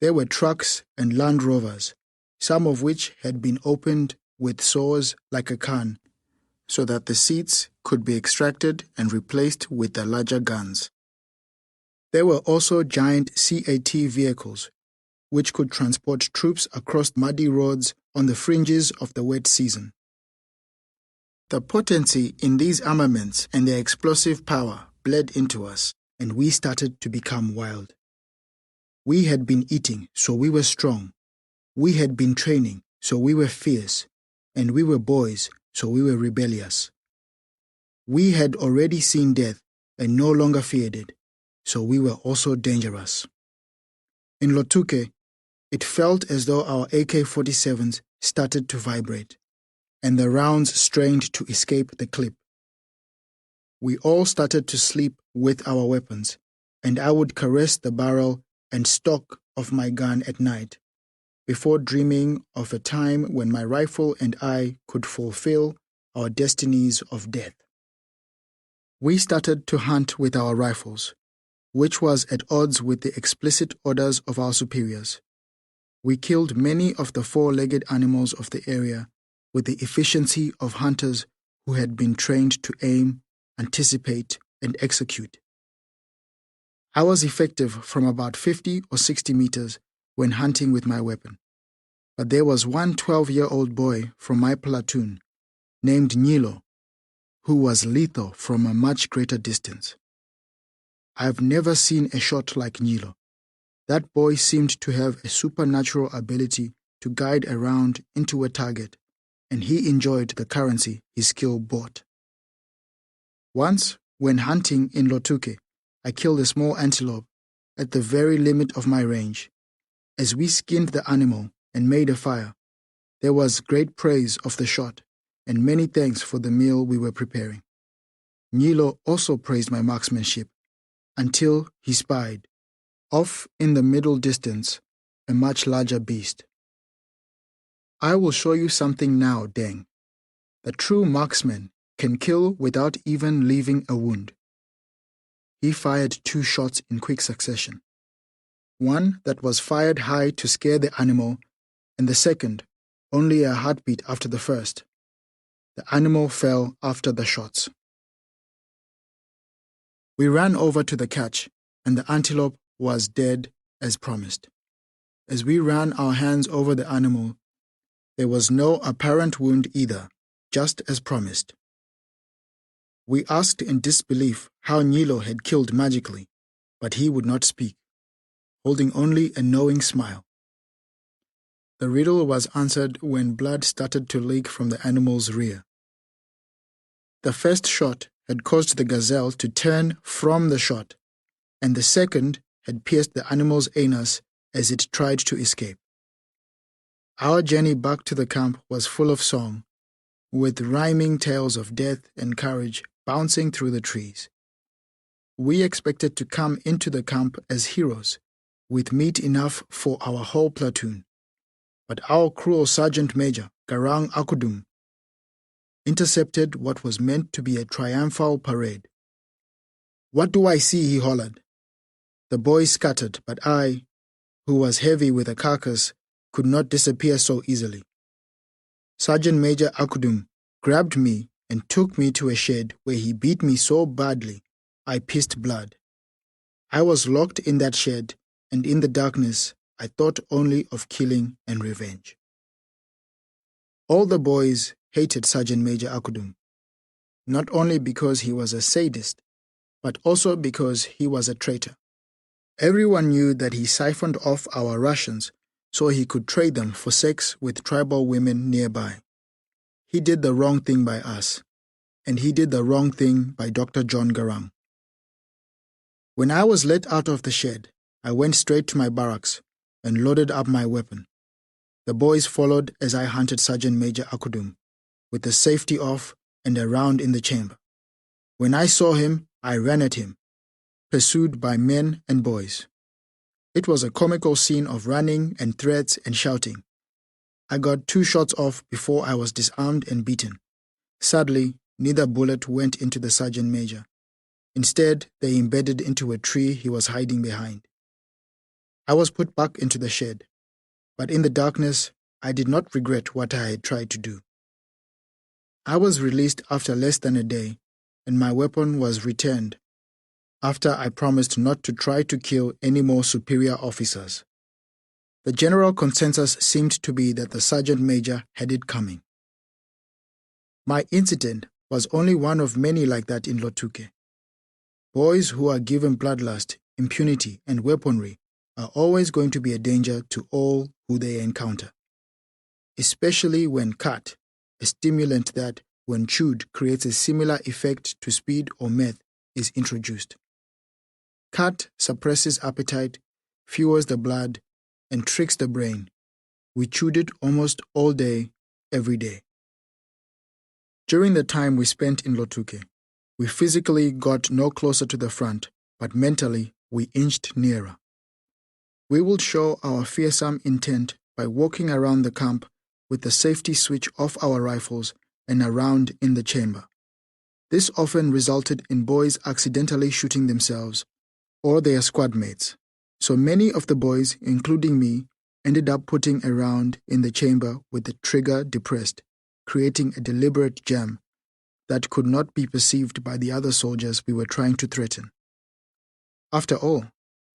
There were trucks and Land Rovers, some of which had been opened with saws like a can, so that the seats could be extracted and replaced with the larger guns. There were also giant CAT vehicles, which could transport troops across muddy roads on the fringes of the wet season. The potency in these armaments and their explosive power bled into us, and we started to become wild. We had been eating, so we were strong. We had been training, so we were fierce. And we were boys, so we were rebellious. We had already seen death and no longer feared it, so we were also dangerous. In Lotuke, it felt as though our AK-47s started to vibrate, and the rounds strained to escape the clip. We all started to sleep with our weapons, and I would caress the barrel and stock of my gun at night, before dreaming of a time when my rifle and I could fulfill our destinies of death. We started to hunt with our rifles, which was at odds with the explicit orders of our superiors. We killed many of the four-legged animals of the area with the efficiency of hunters who had been trained to aim, anticipate, and execute. I was effective from about 50 or 60 meters when hunting with my weapon. But there was one 12-year-old boy from my platoon named Nilo who was lethal from a much greater distance. I've never seen a shot like Nilo. That boy seemed to have a supernatural ability to guide around into a target, and he enjoyed the currency his skill bought. Once, when hunting in Lotuke, I killed a small antelope at the very limit of my range. As we skinned the animal and made a fire, there was great praise of the shot and many thanks for the meal we were preparing. Nilo also praised my marksmanship until he spied, off in the middle distance, a much larger beast. I will show you something now, Deng. The true marksman can kill without even leaving a wound. He fired 2 shots in quick succession. One that was fired high to scare the animal, and the second only a heartbeat after the first. The animal fell after the shots. We ran over to the catch, and the antelope was dead as promised. As we ran our hands over the animal, there was no apparent wound either, just as promised. We asked in disbelief how Nilo had killed magically, but he would not speak, holding only a knowing smile. The riddle was answered when blood started to leak from the animal's rear. The first shot had caused the gazelle to turn from the shot, and the second had pierced the animal's anus as it tried to escape. Our journey back to the camp was full of song, with rhyming tales of death and courage bouncing through the trees. We expected to come into the camp as heroes, with meat enough for our whole platoon. But our cruel Sergeant Major, Garang Akudum, intercepted what was meant to be a triumphal parade. "What do I see?" he hollered. The boys scattered, but I, who was heavy with a carcass, could not disappear so easily. Sergeant Major Akudum grabbed me and took me to a shed where he beat me so badly I pissed blood. I was locked in that shed, and in the darkness I thought only of killing and revenge. All the boys hated Sergeant Major Akudum, not only because he was a sadist, but also because he was a traitor. Everyone knew that he siphoned off our rations so he could trade them for sex with tribal women nearby. He did the wrong thing by us, and he did the wrong thing by Dr. John Garang. When I was let out of the shed, I went straight to my barracks and loaded up my weapon. The boys followed as I hunted Sergeant Major Akudum, with the safety off and a round in the chamber. When I saw him, I ran at him, pursued by men and boys. It was a comical scene of running and threats and shouting. I got 2 shots off before I was disarmed and beaten. Sadly, neither bullet went into the sergeant major. Instead, they embedded into a tree he was hiding behind. I was put back into the shed, but in the darkness, I did not regret what I had tried to do. I was released after less than a day, and my weapon was returned after I promised not to try to kill any more superior officers. The general consensus seemed to be that the sergeant major had it coming. My incident was only one of many like that in Lotuke. Boys who are given bloodlust, impunity, and weaponry are always going to be a danger to all who they encounter, especially when cut, a stimulant that, when chewed, creates a similar effect to speed or meth, is introduced. Cut suppresses appetite, fuels the blood, and tricks the brain. We chewed it almost all day, every day. During the time we spent in Lotuke, we physically got no closer to the front, but mentally we inched nearer. We will show our fearsome intent by walking around the camp with the safety switch off our rifles and around in the chamber. This often resulted in boys accidentally shooting themselves or their squad mates. So many of the boys, including me, ended up putting around in the chamber with the trigger depressed, creating a deliberate jam that could not be perceived by the other soldiers we were trying to threaten. After all,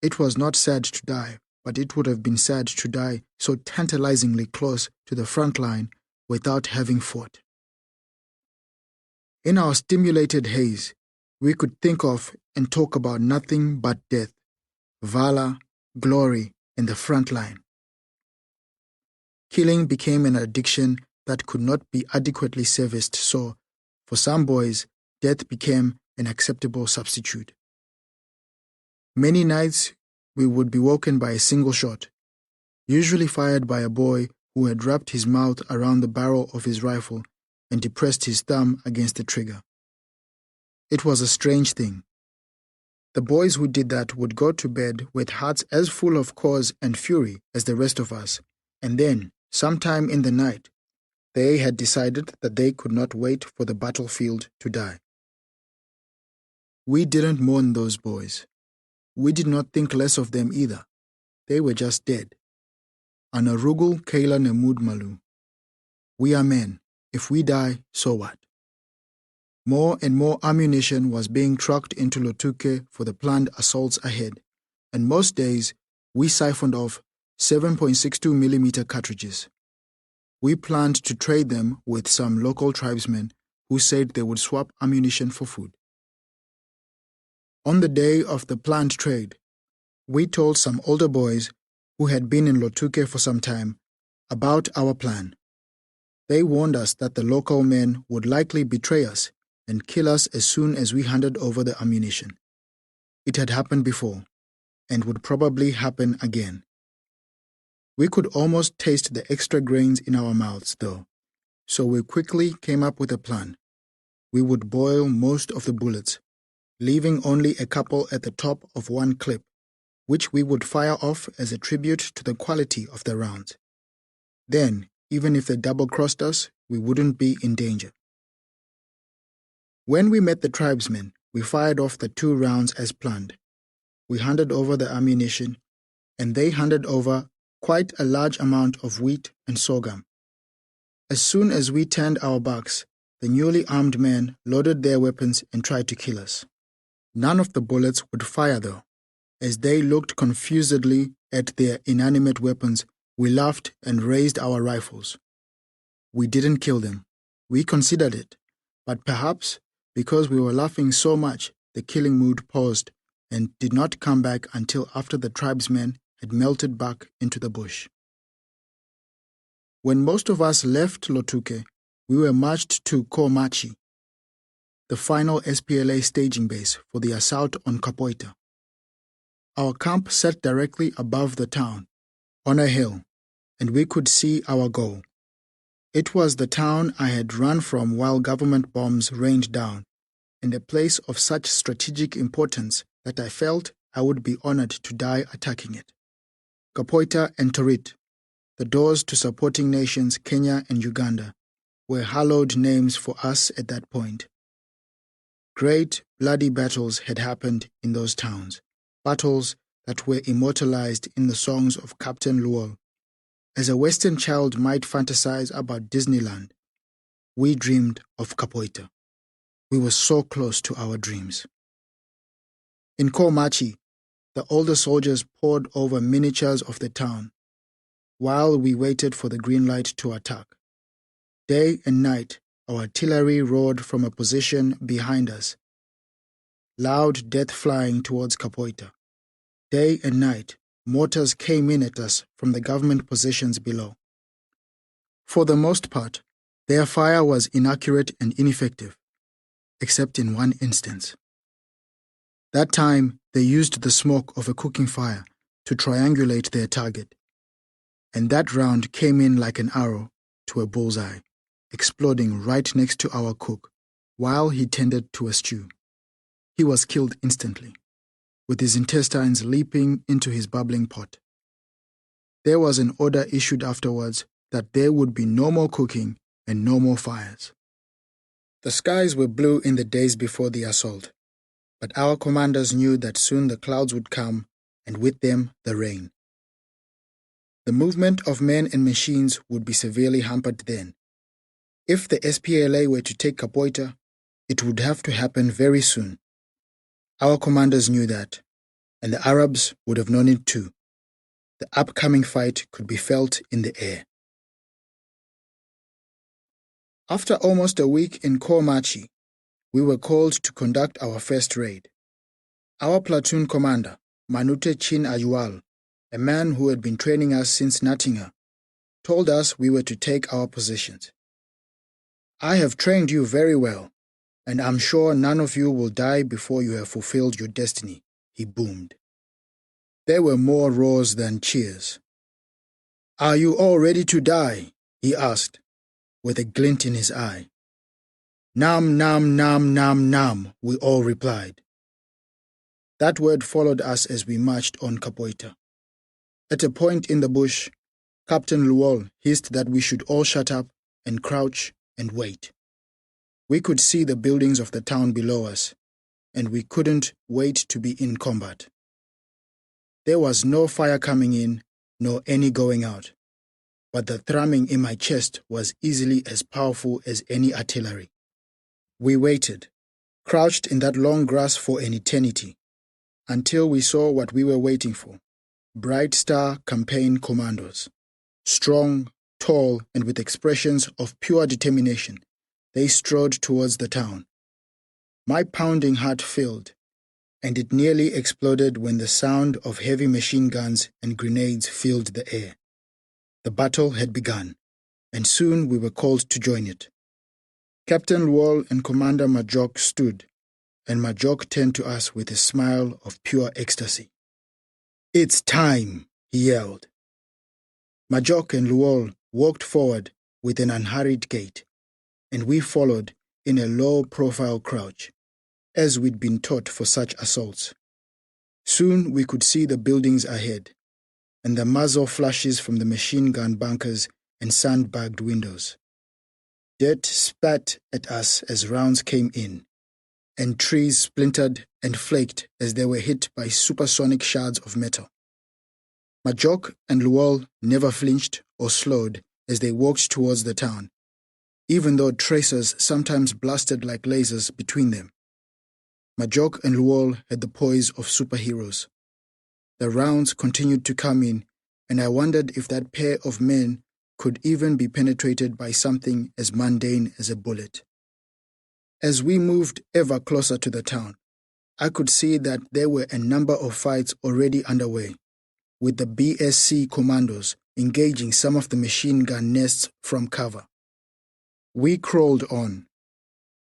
it was not sad to die, but it would have been sad to die so tantalizingly close to the front line without having fought. In our stimulated haze, we could think of and talk about nothing but death, valor, glory, and the front line. Killing became an addiction that could not be adequately serviced, so, for some boys, death became an acceptable substitute. Many nights, we would be woken by a single shot, usually fired by a boy who had wrapped his mouth around the barrel of his rifle and depressed his thumb against the trigger. It was a strange thing. The boys who did that would go to bed with hearts as full of cause and fury as the rest of us, and then, sometime in the night, they had decided that they could not wait for the battlefield to die. We didn't mourn those boys. We did not think less of them either. They were just dead. Anarugul Kaila Nemud Malu. We are men. If we die, so what? More and more ammunition was being trucked into Lotuke for the planned assaults ahead, and most days we siphoned off 7.62mm cartridges. We planned to trade them with some local tribesmen who said they would swap ammunition for food. On the day of the planned trade, we told some older boys who had been in Lotuke for some time about our plan. They warned us that the local men would likely betray us and kill us as soon as we handed over the ammunition. It had happened before, and would probably happen again. We could almost taste the extra grains in our mouths, though, so we quickly came up with a plan. We would boil most of the bullets, leaving only a couple at the top of one clip, which we would fire off as a tribute to the quality of the rounds. Then, even if they double-crossed us, we wouldn't be in danger. When we met the tribesmen, we fired off the 2 rounds as planned. We handed over the ammunition, and they handed over quite a large amount of wheat and sorghum. As soon as we turned our backs, the newly armed men loaded their weapons and tried to kill us. None of the bullets would fire, though. As they looked confusedly at their inanimate weapons, we laughed and raised our rifles. We didn't kill them. We considered it, but perhaps because we were laughing so much, the killing mood paused and did not come back until after the tribesmen had melted back into the bush. When most of us left Lotuke, we were marched to Komachi, the final SPLA staging base for the assault on Kapoita. Our camp sat directly above the town, on a hill, and we could see our goal. It was the town I had run from while government bombs rained down, and a place of such strategic importance that I felt I would be honored to die attacking it. Kapoita and Torit, the doors to supporting nations Kenya and Uganda, were hallowed names for us at that point. Great, bloody battles had happened in those towns, battles that were immortalized in the songs of Captain Luol. As a Western child might fantasize about Disneyland, we dreamed of Kapoita. We were so close to our dreams. In Komachi, the older soldiers pored over miniatures of the town, while we waited for the green light to attack. Day and night, our artillery roared from a position behind us, loud death flying towards Capoeira. Day and night, mortars came in at us from the government positions below. For the most part, their fire was inaccurate and ineffective, except in one instance. That time, they used the smoke of a cooking fire to triangulate their target, and that round came in like an arrow to a bullseye, exploding right next to our cook while he tended to a stew. He was killed instantly, with his intestines leaping into his bubbling pot. There was an order issued afterwards that there would be no more cooking and no more fires. The skies were blue in the days before the assault, but our commanders knew that soon the clouds would come, and with them the rain. The movement of men and machines would be severely hampered then. If the SPLA were to take Capoeira, it would have to happen very soon. Our commanders knew that, and the Arabs would have known it too. The upcoming fight could be felt in the air. After almost a week in Komachi, we were called to conduct our first raid. Our platoon commander, Manute Chin Ajual, a man who had been training us since Natinga, told us we were to take our positions. "I have trained you very well, and I'm sure none of you will die before you have fulfilled your destiny," he boomed. There were more roars than cheers. "Are you all ready to die?" he asked, with a glint in his eye. "Nam, nam, nam, nam, nam," we all replied. That word followed us as we marched on Capoeira. At a point in the bush, Captain Luol hissed that we should all shut up and crouch and wait. We could see the buildings of the town below us, and we couldn't wait to be in combat. There was no fire coming in, nor any going out, but the thrumming in my chest was easily as powerful as any artillery. We waited, crouched in that long grass for an eternity, until we saw what we were waiting for: Bright Star campaign commandos. Strong, tall, and with expressions of pure determination, they strode towards the town. My pounding heart filled, and it nearly exploded when the sound of heavy machine guns and grenades filled the air. The battle had begun, and soon we were called to join it. Captain Luol and Commander Majok stood, and Majok turned to us with a smile of pure ecstasy. "It's time," he yelled. Majok and Luol walked forward with an unhurried gait, and we followed in a low-profile crouch, as we'd been taught for such assaults. Soon we could see the buildings ahead, and the muzzle flashes from the machine gun bunkers and sandbagged windows. Dirt spat at us as rounds came in, and trees splintered and flaked as they were hit by supersonic shards of metal. Majok and Luol never flinched or slowed as they walked towards the town, even though tracers sometimes blasted like lasers between them. Majok and Luol had the poise of superheroes. The rounds continued to come in, and I wondered if that pair of men could even be penetrated by something as mundane as a bullet. As we moved ever closer to the town, I could see that there were a number of fights already underway, with the BSC commandos engaging some of the machine gun nests from cover. We crawled on,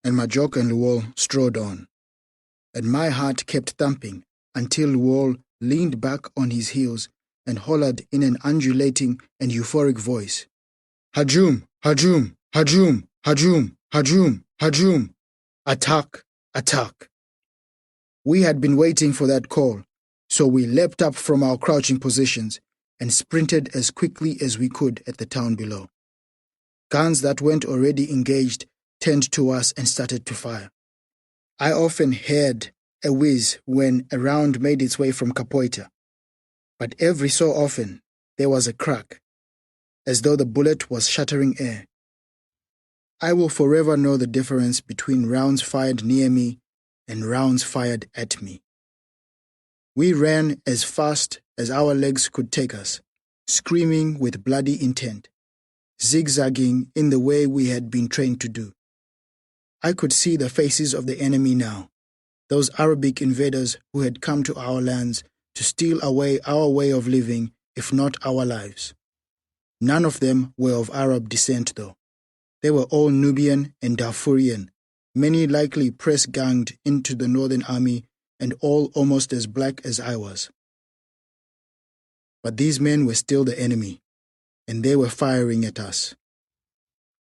and Majok and Luol strode on, and my heart kept thumping until Luol leaned back on his heels and hollered in an undulating and euphoric voice, "Hajum, Hajum, Hajum, Hajum, Hajum, Hajum! Attack, attack!" We had been waiting for that call, so we leapt up from our crouching positions and sprinted as quickly as we could at the town below. Guns that weren't already engaged turned to us and started to fire. I often heard a whiz when a round made its way from Capoeira, but every so often there was a crack, as though the bullet was shattering air. I will forever know the difference between rounds fired near me and rounds fired at me. We ran as fast as our legs could take us, screaming with bloody intent, zigzagging in the way we had been trained to do. I could see the faces of the enemy now, those Arabic invaders who had come to our lands to steal away our way of living, if not our lives. None of them were of Arab descent, though. They were all Nubian and Darfurian, many likely press-ganged into the Northern Army, and all almost as black as I was. But these men were still the enemy, and they were firing at us.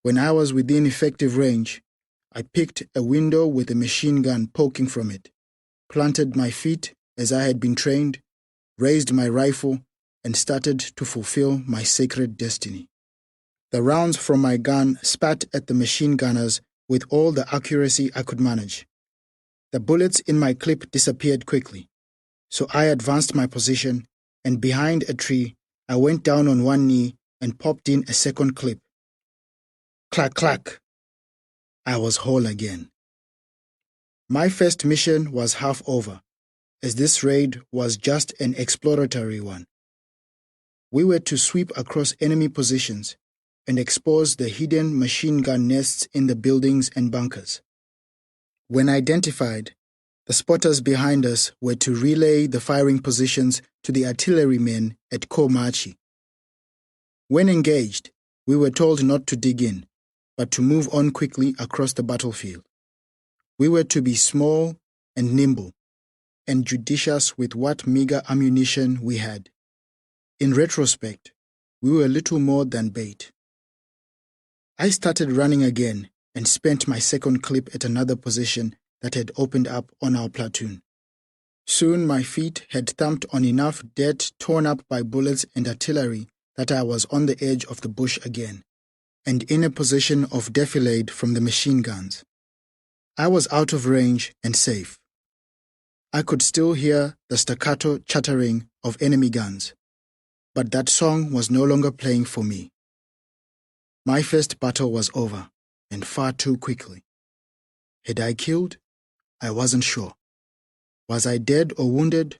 When I was within effective range, I picked a window with a machine gun poking from it, planted my feet as I had been trained, raised my rifle, and started to fulfill my sacred destiny. The rounds from my gun spat at the machine gunners with all the accuracy I could manage. The bullets in my clip disappeared quickly, so I advanced my position, and behind a tree, I went down on one knee and popped in a second clip. Clack, clack. I was whole again. My first mission was half over, as this raid was just an exploratory one. We were to sweep across enemy positions and expose the hidden machine gun nests in the buildings and bunkers. When identified, the spotters behind us were to relay the firing positions to the artillerymen at Komachi. When engaged, we were told not to dig in, but to move on quickly across the battlefield. We were to be small and nimble, and judicious with what meager ammunition we had. In retrospect, we were little more than bait. I started running again and spent my second clip at another position that had opened up on our platoon. Soon my feet had thumped on enough dirt torn up by bullets and artillery that I was on the edge of the bush again, and in a position of defilade from the machine guns. I was out of range and safe. I could still hear the staccato chattering of enemy guns, but that song was no longer playing for me. My first battle was over, and far too quickly. Had I killed? I wasn't sure. Was I dead or wounded?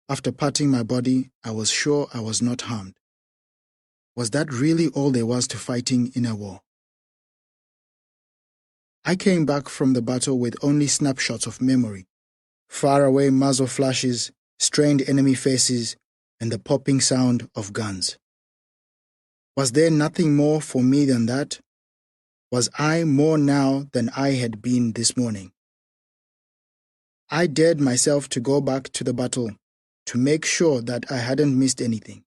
After patting my body, I was sure I was not harmed. Was that really all there was to fighting in a war? I came back from the battle with only snapshots of memory, faraway muzzle flashes, strained enemy faces, and the popping sound of guns. Was there nothing more for me than that? Was I more now than I had been this morning? I dared myself to go back to the battle to make sure that I hadn't missed anything.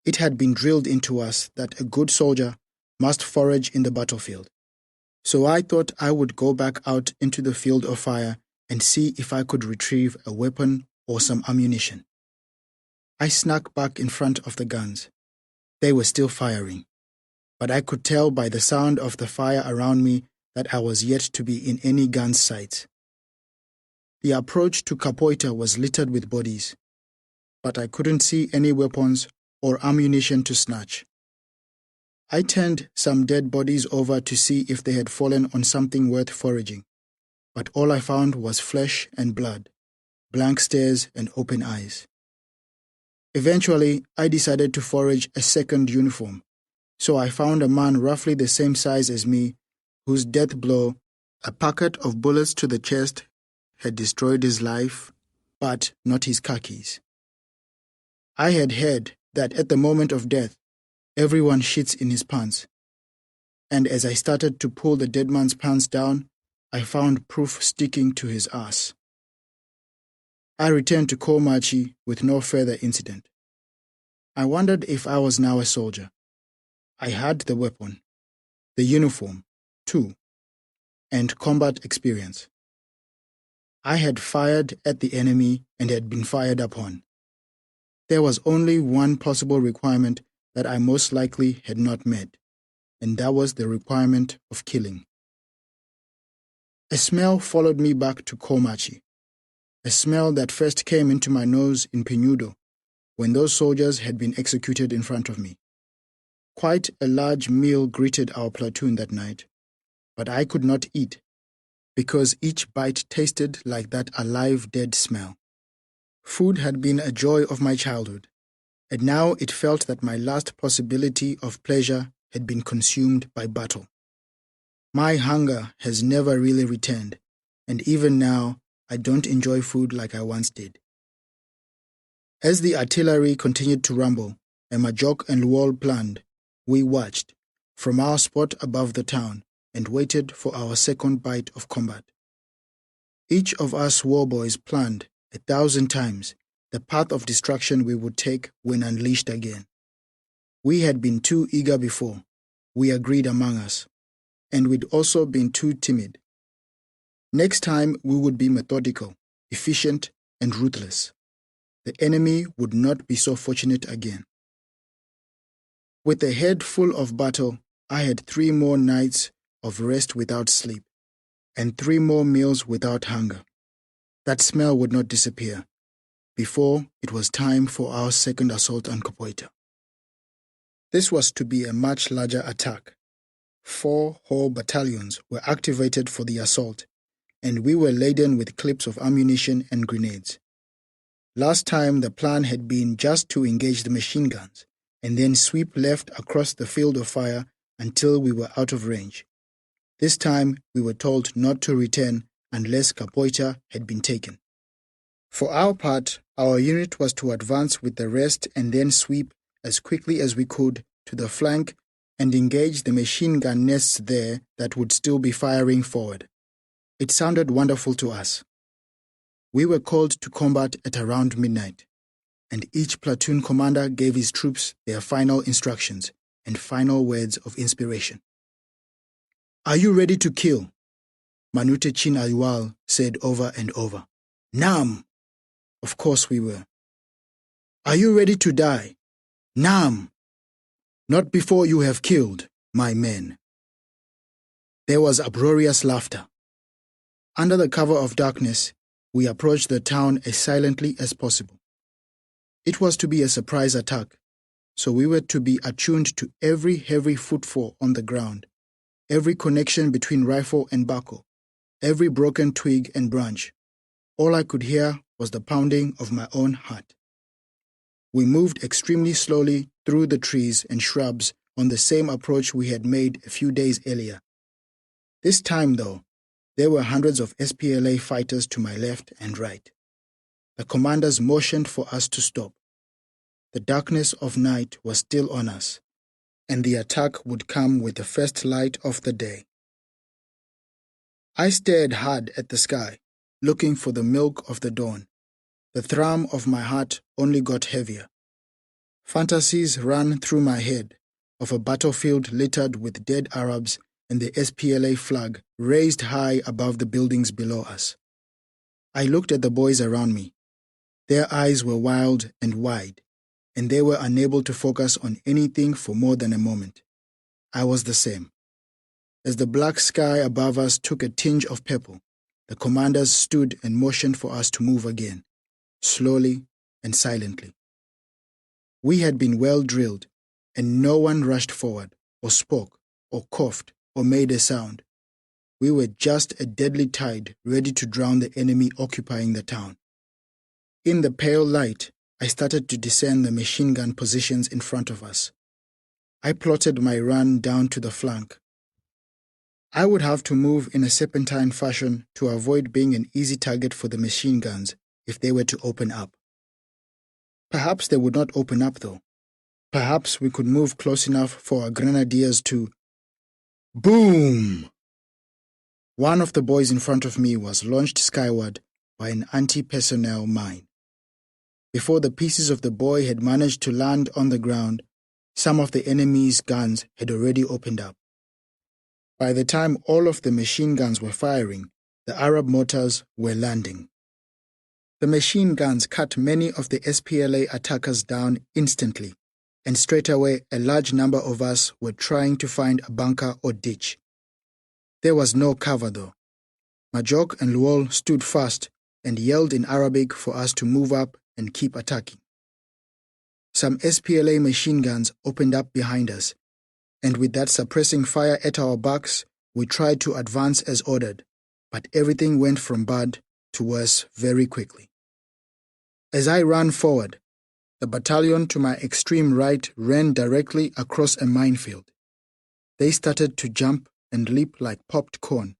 It had been drilled into us that a good soldier must forage in the battlefield. So I thought I would go back out into the field of fire and see if I could retrieve a weapon or some ammunition. I snuck back in front of the guns. They were still firing, but I could tell by the sound of the fire around me that I was yet to be in any gun's sights. The approach to Capoeira was littered with bodies, but I couldn't see any weapons or ammunition to snatch. I turned some dead bodies over to see if they had fallen on something worth foraging, but all I found was flesh and blood, blank stares and open eyes. Eventually, I decided to forage a second uniform, so I found a man roughly the same size as me, whose death blow, a packet of bullets to the chest, had destroyed his life, but not his khakis. I had heard that at the moment of death, everyone shits in his pants, and as I started to pull the dead man's pants down, I found proof sticking to his ass. I returned to Komachi with no further incident. I wondered if I was now a soldier. I had the weapon, the uniform, too, and combat experience. I had fired at the enemy and had been fired upon. There was only one possible requirement that I most likely had not met, and that was the requirement of killing. A smell followed me back to Komachi, a smell that first came into my nose in Penudo, when those soldiers had been executed in front of me. Quite a large meal greeted our platoon that night, but I could not eat, because each bite tasted like that alive dead smell. Food had been a joy of my childhood, and now it felt that my last possibility of pleasure had been consumed by battle. My hunger has never really returned, and even now, I don't enjoy food like I once did. As the artillery continued to rumble, and Majok and Luol planned, we watched from our spot above the town and waited for our second bite of combat. Each of us war boys planned 1,000 times the path of destruction we would take when unleashed again. We had been too eager before, we agreed among us, and we'd also been too timid. Next time we would be methodical, efficient, and ruthless. The enemy would not be so fortunate again. With a head full of battle, I had 3 more nights of rest without sleep, and 3 more meals without hunger. That smell would not disappear before it was time for our second assault on Kapoita. This was to be a much larger attack. 4 whole battalions were activated for the assault, and we were laden with clips of ammunition and grenades. Last time the plan had been just to engage the machine guns and then sweep left across the field of fire until we were out of range. This time we were told not to return unless Kapoita had been taken. For our part, our unit was to advance with the rest and then sweep as quickly as we could to the flank and engage the machine gun nests there that would still be firing forward. It sounded wonderful to us. We were called to combat at around midnight, and each platoon commander gave his troops their final instructions and final words of inspiration. "Are you ready to kill?" Manute Chin Aliwal said over and over. "Naam." Of course we were. "Are you ready to die?" "Naam." "Not before you have killed, my men." There was uproarious laughter. Under the cover of darkness, we approached the town as silently as possible. It was to be a surprise attack, so we were to be attuned to every heavy footfall on the ground, every connection between rifle and buckle, every broken twig and branch. All I could hear was the pounding of my own heart. We moved extremely slowly through the trees and shrubs on the same approach we had made a few days earlier. This time, though, there were hundreds of SPLA fighters to my left and right. The commanders motioned for us to stop. The darkness of night was still on us, and the attack would come with the first light of the day. I stared hard at the sky, looking for the milk of the dawn. The thrum of my heart only got heavier. Fantasies ran through my head of a battlefield littered with dead Arabs and the SPLA flag raised high above the buildings below us. I looked at the boys around me. Their eyes were wild and wide, and they were unable to focus on anything for more than a moment. I was the same. As the black sky above us took a tinge of purple, the commanders stood and motioned for us to move again, slowly and silently. We had been well drilled, and no one rushed forward, or spoke, or coughed, or made a sound. We were just a deadly tide ready to drown the enemy occupying the town. In the pale light, I started to discern the machine gun positions in front of us. I plotted my run down to the flank. I would have to move in a serpentine fashion to avoid being an easy target for the machine guns if they were to open up. Perhaps they would not open up though. Perhaps we could move close enough for our grenadiers to... Boom! One of the boys in front of me was launched skyward by an anti-personnel mine. Before the pieces of the boy had managed to land on the ground, some of the enemy's guns had already opened up. By the time all of the machine guns were firing, the Arab mortars were landing. The machine guns cut many of the SPLA attackers down instantly, and straight away a large number of us were trying to find a bunker or ditch. There was no cover though. Majok and Luol stood fast and yelled in Arabic for us to move up and keep attacking. Some SPLA machine guns opened up behind us, and with that suppressing fire at our backs, we tried to advance as ordered, but everything went from bad to worse very quickly. As I ran forward, the battalion to my extreme right ran directly across a minefield. They started to jump and leap like popped corn,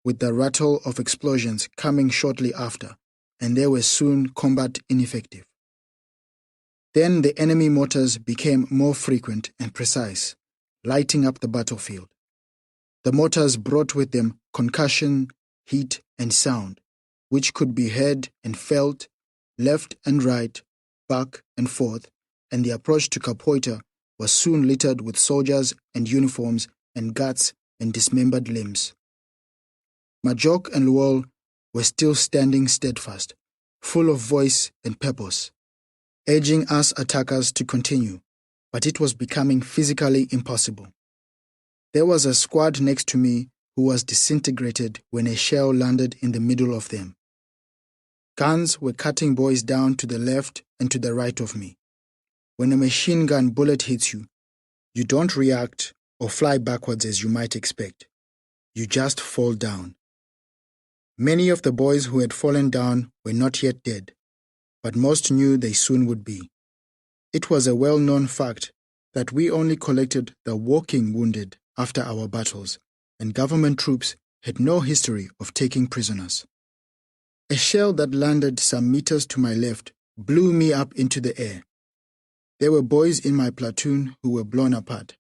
with the rattle of explosions coming shortly after, and they were soon combat ineffective. Then the enemy mortars became more frequent and precise, lighting up the battlefield. The mortars brought with them concussion, heat, and sound, which could be heard and felt left and right, back and forth, and the approach to Capoeira was soon littered with soldiers and uniforms and guts and dismembered limbs. Majok and Luol were still standing steadfast, full of voice and purpose, urging us attackers to continue, but it was becoming physically impossible. There was a squad next to me who was disintegrated when a shell landed in the middle of them. Guns were cutting boys down to the left and to the right of me. When a machine gun bullet hits you, you don't react or fly backwards as you might expect. You just fall down. Many of the boys who had fallen down were not yet dead, but most knew they soon would be. It was a well-known fact that we only collected the walking wounded after our battles, and government troops had no history of taking prisoners. A shell that landed some meters to my left blew me up into the air. There were boys in my platoon who were blown apart,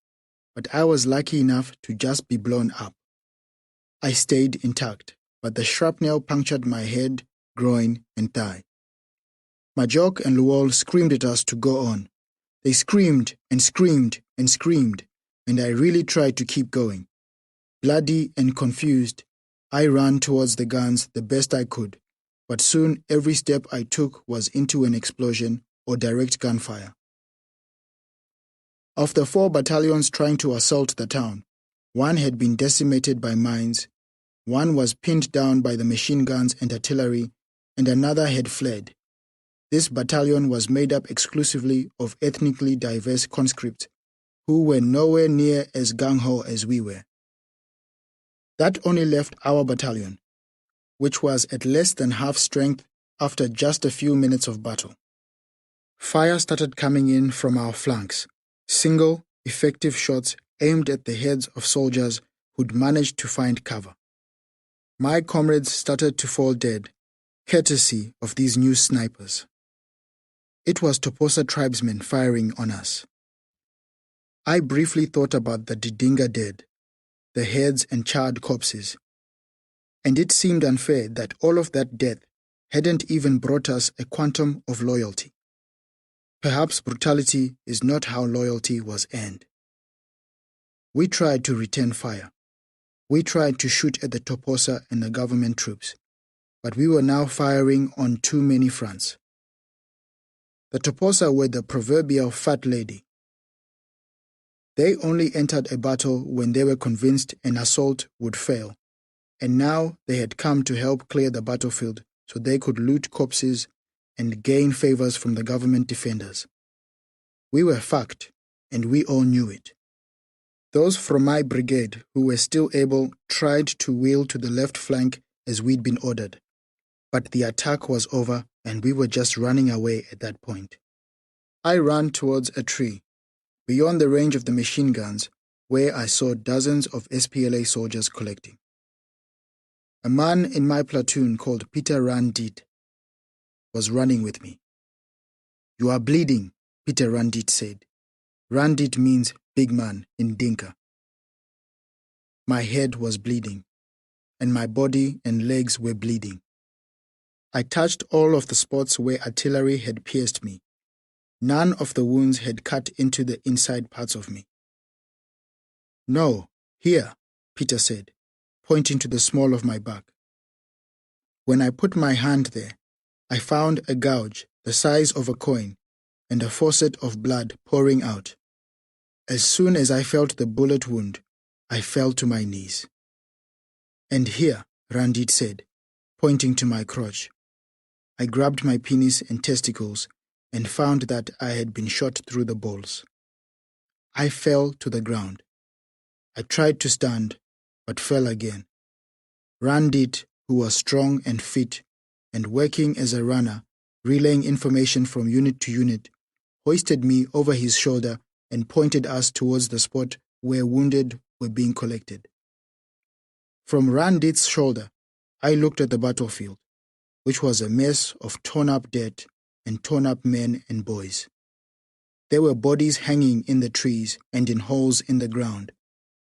but I was lucky enough to just be blown up. I stayed intact, but the shrapnel punctured my head, groin, and thigh. Majok and Luol screamed at us to go on. They screamed and screamed and screamed, and I really tried to keep going. Bloody and confused, I ran towards the guns the best I could, but soon every step I took was into an explosion or direct gunfire. Of the 4 battalions trying to assault the town, 1 had been decimated by mines, 1 was pinned down by the machine guns and artillery, and another had fled. This battalion was made up exclusively of ethnically diverse conscripts who were nowhere near as gung-ho as we were. That only left our battalion, which was at less than half strength after just a few minutes of battle. Fire started coming in from our flanks, single, effective shots aimed at the heads of soldiers who'd managed to find cover. My comrades started to fall dead, courtesy of these new snipers. It was Toposa tribesmen firing on us. I briefly thought about the Didinga dead, the heads and charred corpses, and it seemed unfair that all of that death hadn't even brought us a quantum of loyalty. Perhaps brutality is not how loyalty was earned. We tried to return fire. We tried to shoot at the Toposa and the government troops, but we were now firing on too many fronts. The Toposa were the proverbial fat lady. They only entered a battle when they were convinced an assault would fail, and now they had come to help clear the battlefield so they could loot corpses and gain favors from the government defenders. We were fucked, and we all knew it. Those from my brigade who were still able tried to wheel to the left flank as we'd been ordered, but the attack was over and we were just running away at that point. I ran towards a tree, beyond the range of the machine guns, where I saw dozens of SPLA soldiers collecting. A man in my platoon called Peter Randit was running with me. "You are bleeding," Peter Randit said. Randit means big man in Dinka. My head was bleeding, and my body and legs were bleeding. I touched all of the spots where artillery had pierced me. None of the wounds had cut into the inside parts of me. "No, here," Peter said, pointing to the small of my back. When I put my hand there, I found a gouge the size of a coin and a faucet of blood pouring out. As soon as I felt the bullet wound, I fell to my knees. "And here," Randit said, pointing to my crotch. I grabbed my penis and testicles and found that I had been shot through the balls. I fell to the ground. I tried to stand, but fell again. Randit, who was strong and fit, and working as a runner, relaying information from unit to unit, hoisted me over his shoulder and pointed us towards the spot where wounded were being collected. From Randit's shoulder, I looked at the battlefield, which was a mess of torn-up dead and torn-up men and boys. There were bodies hanging in the trees and in holes in the ground,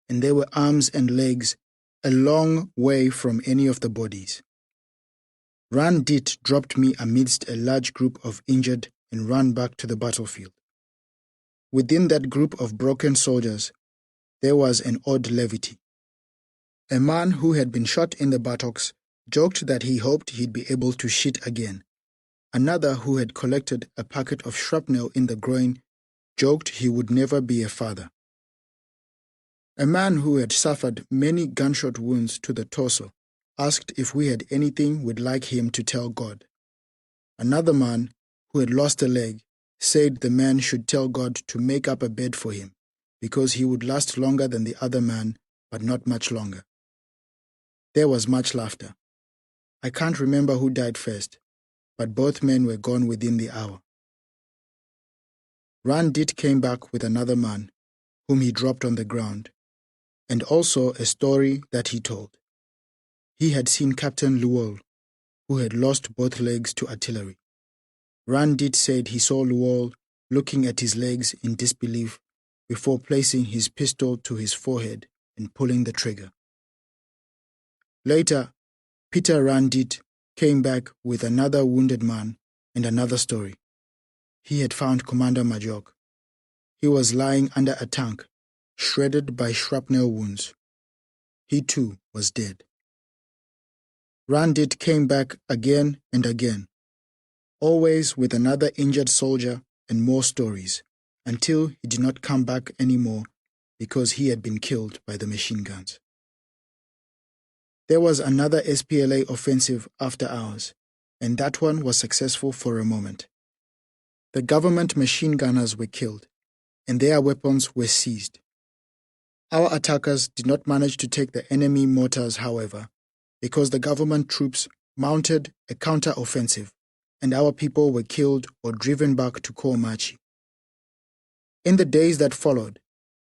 and there were arms and legs a long way from any of the bodies. Randit dropped me amidst a large group of injured and ran back to the battlefield. Within that group of broken soldiers, there was an odd levity. A man who had been shot in the buttocks joked that he hoped he'd be able to shit again. Another who had collected a packet of shrapnel in the groin joked he would never be a father. A man who had suffered many gunshot wounds to the torso asked if we had anything we'd like him to tell God. Another man who had lost a leg said the man should tell God to make up a bed for him because he would last longer than the other man, but not much longer. There was much laughter. I can't remember who died first, but both men were gone within the hour. Randit came back with another man, whom he dropped on the ground, and also a story that he told. He had seen Captain Luol, who had lost both legs to artillery. Randit said he saw Luol looking at his legs in disbelief before placing his pistol to his forehead and pulling the trigger. Later, Peter Randit came back with another wounded man and another story. He had found Commander Majok. He was lying under a tank, shredded by shrapnel wounds. He too was dead. Randit came back again and again, always with another injured soldier and more stories, until he did not come back anymore because he had been killed by the machine guns. There was another SPLA offensive after ours, and that one was successful for a moment. The government machine gunners were killed, and their weapons were seized. Our attackers did not manage to take the enemy mortars, however, because the government troops mounted a counter-offensive, and our people were killed or driven back to Komachi. In the days that followed,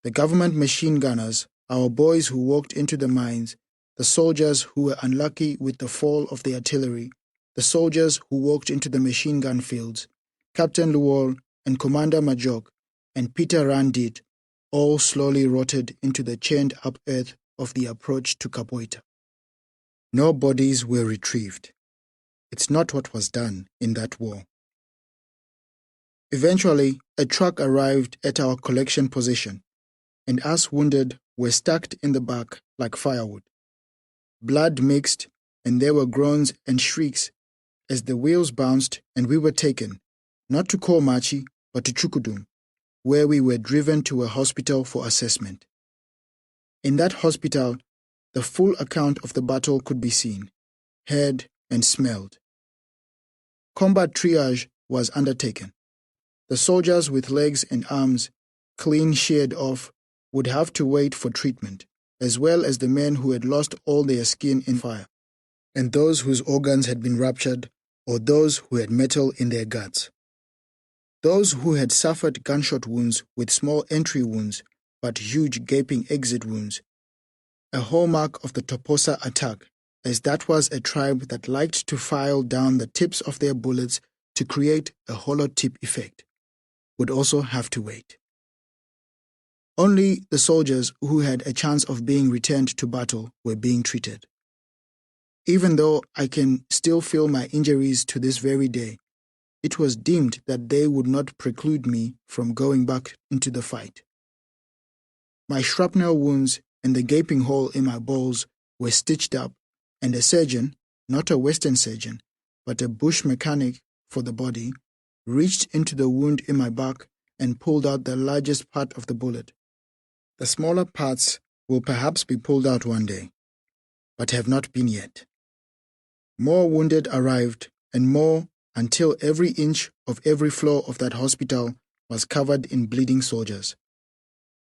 the government machine gunners, our boys who walked into the mines, the soldiers who were unlucky with the fall of the artillery, the soldiers who walked into the machine gun fields, Captain Luol and Commander Majok and Peter Randit all slowly rotted into the chained-up earth of the approach to Kapoita. No bodies were retrieved. It's not what was done in that war. Eventually, a truck arrived at our collection position, and us wounded were stacked in the back like firewood. Blood mixed, and there were groans and shrieks as the wheels bounced and we were taken, not to Komachi, but to Chukudum, where we were driven to a hospital for assessment. In that hospital, the full account of the battle could be seen, heard, and smelled. Combat triage was undertaken. The soldiers with legs and arms clean sheared off would have to wait for treatment, as well as the men who had lost all their skin in fire, and those whose organs had been ruptured, or those who had metal in their guts. Those who had suffered gunshot wounds with small entry wounds but huge gaping exit wounds, a hallmark of the Toposa attack, as that was a tribe that liked to file down the tips of their bullets to create a hollow tip effect, would also have to wait. Only the soldiers who had a chance of being returned to battle were being treated. Even though I can still feel my injuries to this very day, it was deemed that they would not preclude me from going back into the fight. My shrapnel wounds and the gaping hole in my balls were stitched up, and a surgeon, not a Western surgeon, but a bush mechanic for the body, reached into the wound in my back and pulled out the largest part of the bullet. The smaller parts will perhaps be pulled out one day, but have not been yet. More wounded arrived, and more, until every inch of every floor of that hospital was covered in bleeding soldiers.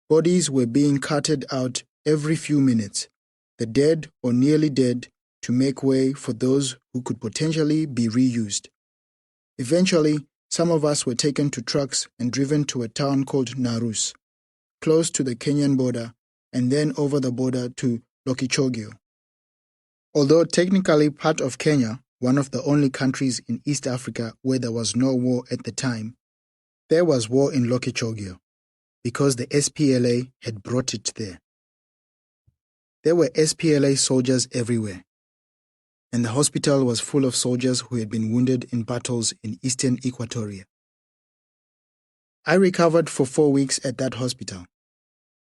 Bodies were being carted out every few minutes, the dead or nearly dead, to make way for those who could potentially be reused. Eventually, some of us were taken to trucks and driven to a town called Narus, close to the Kenyan border, and then over the border to Lokichogio. Although technically part of Kenya, one of the only countries in East Africa where there was no war at the time, there was war in Lokichogio because the SPLA had brought it there. There were SPLA soldiers everywhere, and the hospital was full of soldiers who had been wounded in battles in eastern Equatoria. I recovered for 4 weeks at that hospital.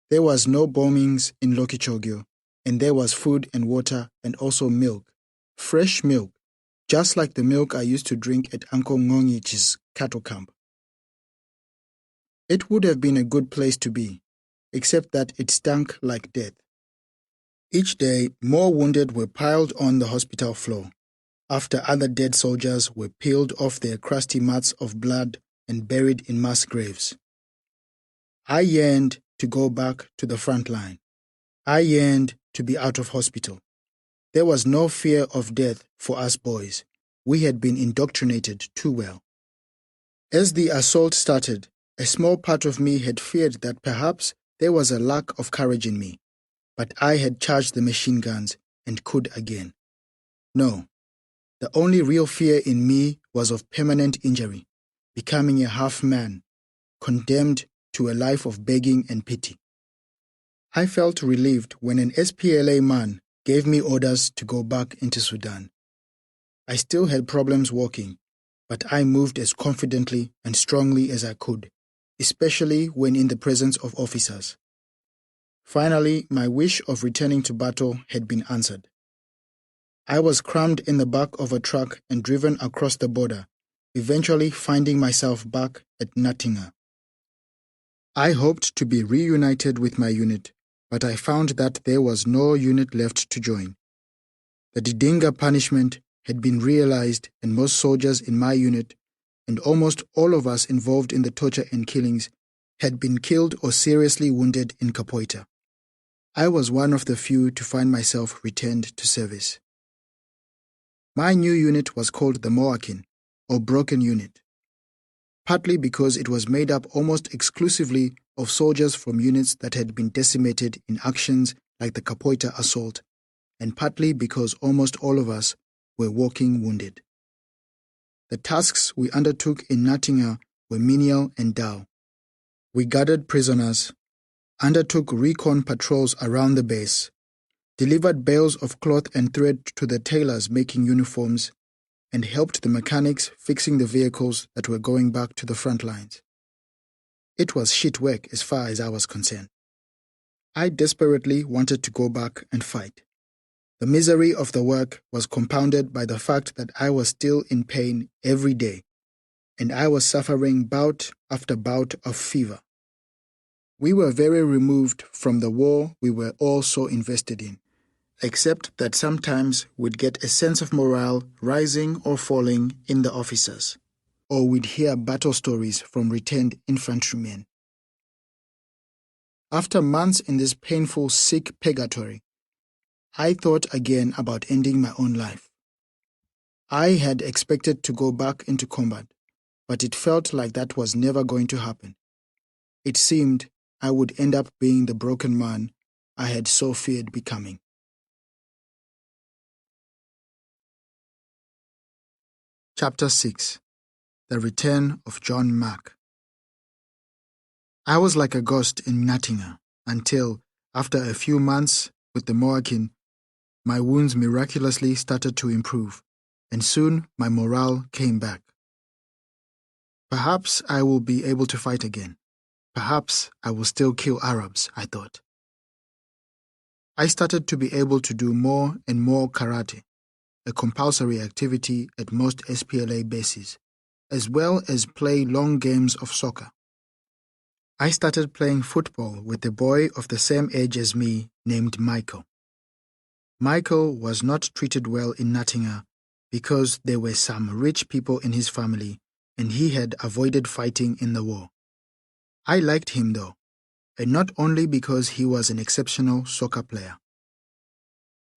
There was no bombings in Lokichogio, and there was food and water and also milk, fresh milk, just like the milk I used to drink at Uncle Ngongich's cattle camp. It would have been a good place to be, except that it stank like death. Each day, more wounded were piled on the hospital floor, after other dead soldiers were peeled off their crusty mats of blood and buried in mass graves. I yearned to go back to the front line. I yearned to be out of hospital. There was no fear of death for us boys. We had been indoctrinated too well. As the assault started, a small part of me had feared that perhaps there was a lack of courage in me, but I had charged the machine guns and could again. No, the only real fear in me was of permanent injury, becoming a half-man, condemned to a life of begging and pity. I felt relieved when an SPLA man gave me orders to go back into Sudan. I still had problems walking, but I moved as confidently and strongly as I could, especially when in the presence of officers. Finally, my wish of returning to battle had been answered. I was crammed in the back of a truck and driven across the border, eventually finding myself back at Natinga. I hoped to be reunited with my unit, but I found that there was no unit left to join. The Didinga punishment had been realized, and most soldiers in my unit, and almost all of us involved in the torture and killings, had been killed or seriously wounded in Capoeira. I was one of the few to find myself returned to service. My new unit was called the Moakin, or Broken Unit, partly because it was made up almost exclusively of soldiers from units that had been decimated in actions like the Capoeira assault, and partly because almost all of us were walking wounded. The tasks we undertook in Natinga were menial and dull. We guarded prisoners, undertook recon patrols around the base, delivered bales of cloth and thread to the tailors making uniforms, and helped the mechanics fixing the vehicles that were going back to the front lines. It was shit work as far as I was concerned. I desperately wanted to go back and fight. The misery of the work was compounded by the fact that I was still in pain every day, and I was suffering bout after bout of fever. We were very removed from the war we were all so invested in, except that sometimes we'd get a sense of morale rising or falling in the officers, or we'd hear battle stories from returned infantrymen. After months in this painful, sick purgatory, I thought again about ending my own life. I had expected to go back into combat, but it felt like that was never going to happen. It seemed I would end up being the broken man I had so feared becoming. Chapter 6. The Return of John Mack. I was like a ghost in Natinga until, after a few months with the Moakin, my wounds miraculously started to improve, and soon my morale came back. Perhaps I will be able to fight again. Perhaps I will still kill Arabs, I thought. I started to be able to do more and more karate, a compulsory activity at most SPLA bases, as well as play long games of soccer. I started playing football with a boy of the same age as me named Michael. Michael was not treated well in Natinga because there were some rich people in his family and he had avoided fighting in the war. I liked him though, and not only because he was an exceptional soccer player.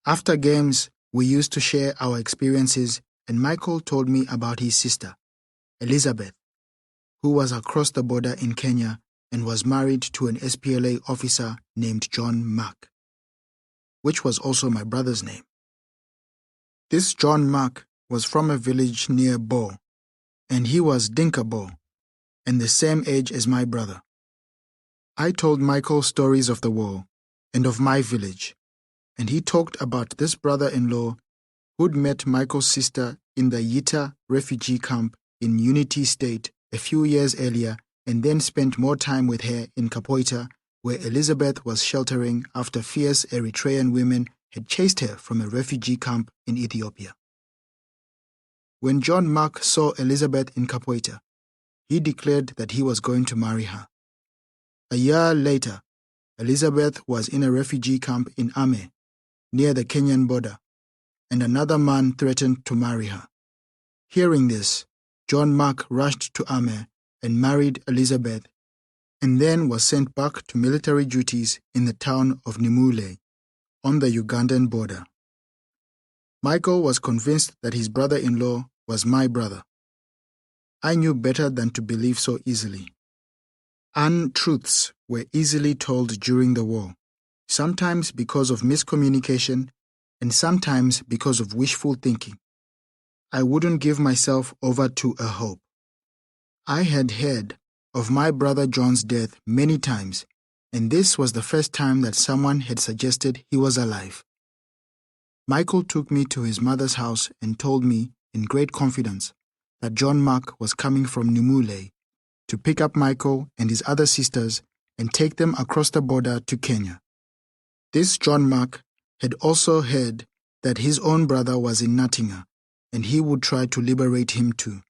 After games, we used to share our experiences, and Michael told me about his sister, Elizabeth, who was across the border in Kenya and was married to an SPLA officer named John Mack, which was also my brother's name. This John Mark was from a village near Bo, and he was Dinka Bo, and the same age as my brother. I told Michael stories of the war and of my village, and he talked about this brother-in-law who'd met Michael's sister in the Yita refugee camp in Unity State a few years earlier, and then spent more time with her in Kapoita, where Elizabeth was sheltering after fierce Eritrean women had chased her from a refugee camp in Ethiopia. When John Mark saw Elizabeth in Kapoita, he declared that he was going to marry her. A year later, Elizabeth was in a refugee camp in Ame, near the Kenyan border, and another man threatened to marry her. Hearing this, John Mark rushed to Ame and married Elizabeth, and then was sent back to military duties in the town of Nimule, on the Ugandan border. Michael was convinced that his brother-in-law was my brother. I knew better than to believe so easily. Untruths were easily told during the war, sometimes because of miscommunication and sometimes because of wishful thinking. I wouldn't give myself over to a hope. I had heard of my brother John's death many times, and this was the first time that someone had suggested he was alive. Michael took me to his mother's house and told me, in great confidence, that John Mark was coming from Nimule to pick up Michael and his other sisters and take them across the border to Kenya. This John Mark had also heard that his own brother was in Natinga, and he would try to liberate him too.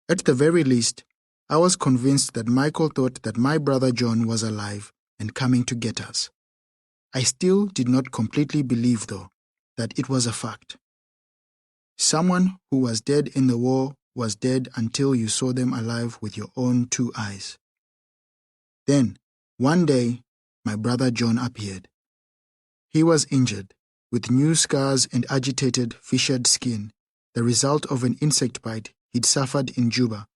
At the very least, I was convinced that Michael thought that my brother John was alive and coming to get us. I still did not completely believe, though, that it was a fact. Someone who was dead in the war was dead until you saw them alive with your own two eyes. Then, one day, my brother John appeared. He was injured, with new scars and agitated, fissured skin, the result of an insect bite he'd suffered in Juba,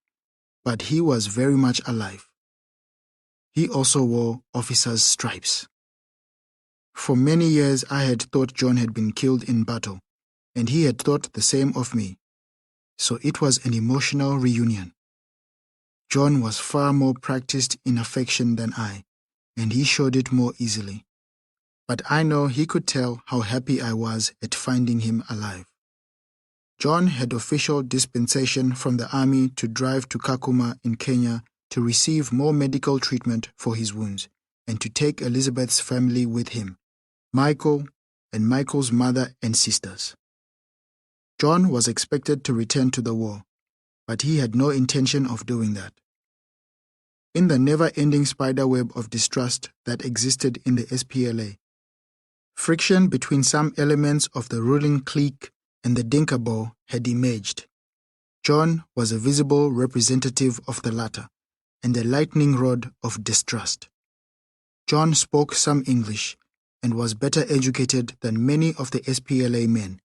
but he was very much alive. He also wore officer's stripes. For many years I had thought John had been killed in battle, and he had thought the same of me. So it was an emotional reunion. John was far more practiced in affection than I, and he showed it more easily. But I know he could tell how happy I was at finding him alive. John had official dispensation from the army to drive to Kakuma in Kenya to receive more medical treatment for his wounds, and to take Elizabeth's family with him, Michael and Michael's mother and sisters. John was expected to return to the war, but he had no intention of doing that. In the never-ending spiderweb of distrust that existed in the SPLA, friction between some elements of the ruling clique and the Dinkabo had emerged. John was a visible representative of the latter, and a lightning rod of distrust. John spoke some English, and was better educated than many of the SPLA men,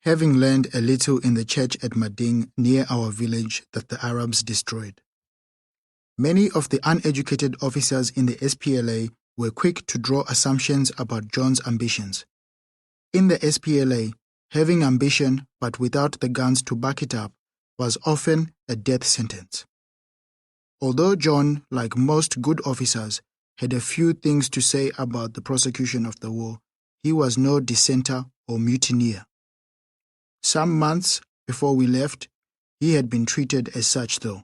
having learned a little in the church at Mading near our village that the Arabs destroyed. Many of the uneducated officers in the SPLA were quick to draw assumptions about John's ambitions. In the SPLA, having ambition but without the guns to back it up was often a death sentence. Although John, like most good officers, had a few things to say about the prosecution of the war, he was no dissenter or mutineer. Some months before we left, he had been treated as such, though.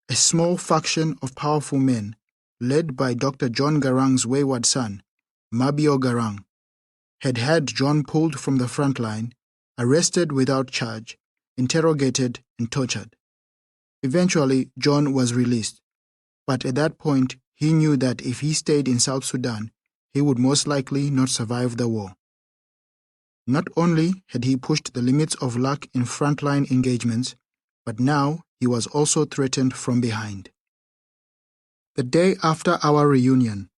A small faction of powerful men, led by Dr. John Garang's wayward son, Mabio Garang, had John pulled from the front line, arrested without charge, interrogated and tortured. Eventually, John was released, but at that point, he knew that if he stayed in South Sudan, he would most likely not survive the war. Not only had he pushed the limits of luck in frontline engagements, but now he was also threatened from behind. The day after our reunion,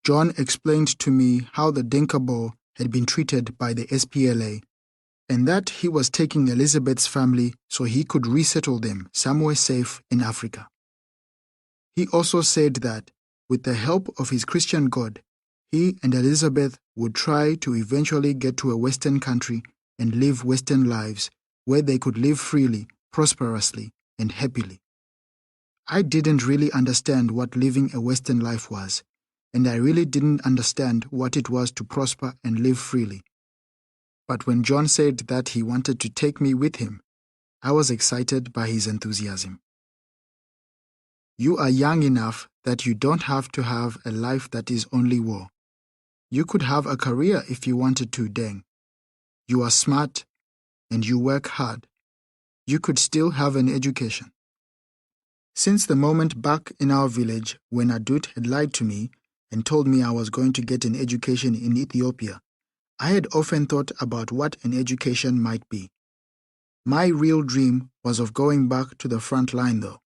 John explained to me how the Dinkabo had been treated by the SPLA, and that he was taking Elizabeth's family so he could resettle them somewhere safe in Africa. He also said that, with the help of his Christian God, he and Elizabeth would try to eventually get to a Western country and live Western lives where they could live freely, prosperously, and happily. I didn't really understand what living a Western life was, and I really didn't understand what it was to prosper and live freely. But when John said that he wanted to take me with him, I was excited by his enthusiasm. You are young enough that you don't have to have a life that is only war. You could have a career if you wanted to, Deng. You are smart and you work hard. You could still have an education. Since the moment back in our village when Adut had lied to me and told me I was going to get an education in Ethiopia, I had often thought about what an education might be. My real dream was of going back to the front line though.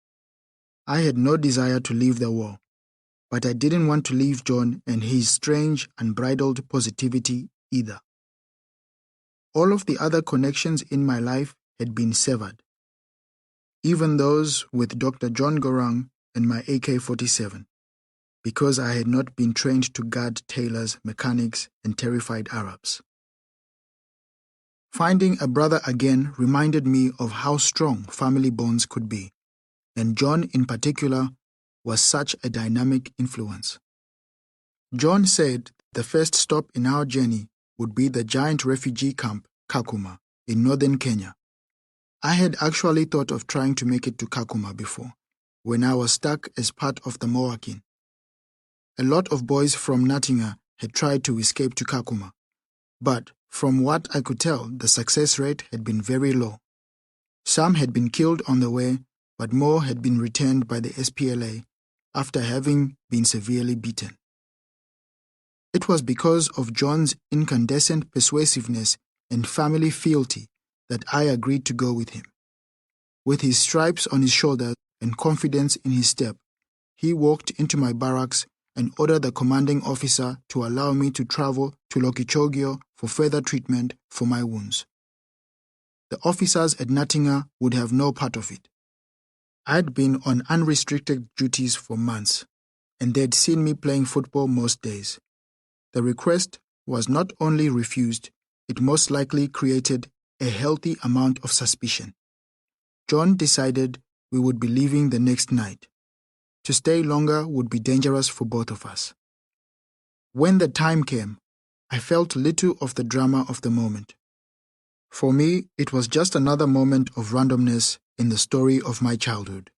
I had no desire to leave the war, but I didn't want to leave John and his strange, unbridled positivity either. All of the other connections in my life had been severed, even those with Dr. John Gorang and my AK-47, because I had not been trained to guard tailors, mechanics, and terrified Arabs. Finding a brother again reminded me of how strong family bonds could be, and John in particular was such a dynamic influence. John said the first stop in our journey would be the giant refugee camp, Kakuma, in northern Kenya. I had actually thought of trying to make it to Kakuma before, when I was stuck as part of the Mowakin. A lot of boys from Natinga had tried to escape to Kakuma, but from what I could tell, the success rate had been very low. Some had been killed on the way, but more had been returned by the SPLA after having been severely beaten. It was because of John's incandescent persuasiveness and family fealty that I agreed to go with him. With his stripes on his shoulders and confidence in his step, he walked into my barracks and ordered the commanding officer to allow me to travel to Lokichogio for further treatment for my wounds. The officers at Natinga would have no part of it. I had been on unrestricted duties for months, and they'd seen me playing football most days. The request was not only refused, it most likely created a healthy amount of suspicion. John decided we would be leaving the next night. To stay longer would be dangerous for both of us. When the time came, I felt little of the drama of the moment. For me, it was just another moment of randomness in the story of my childhood.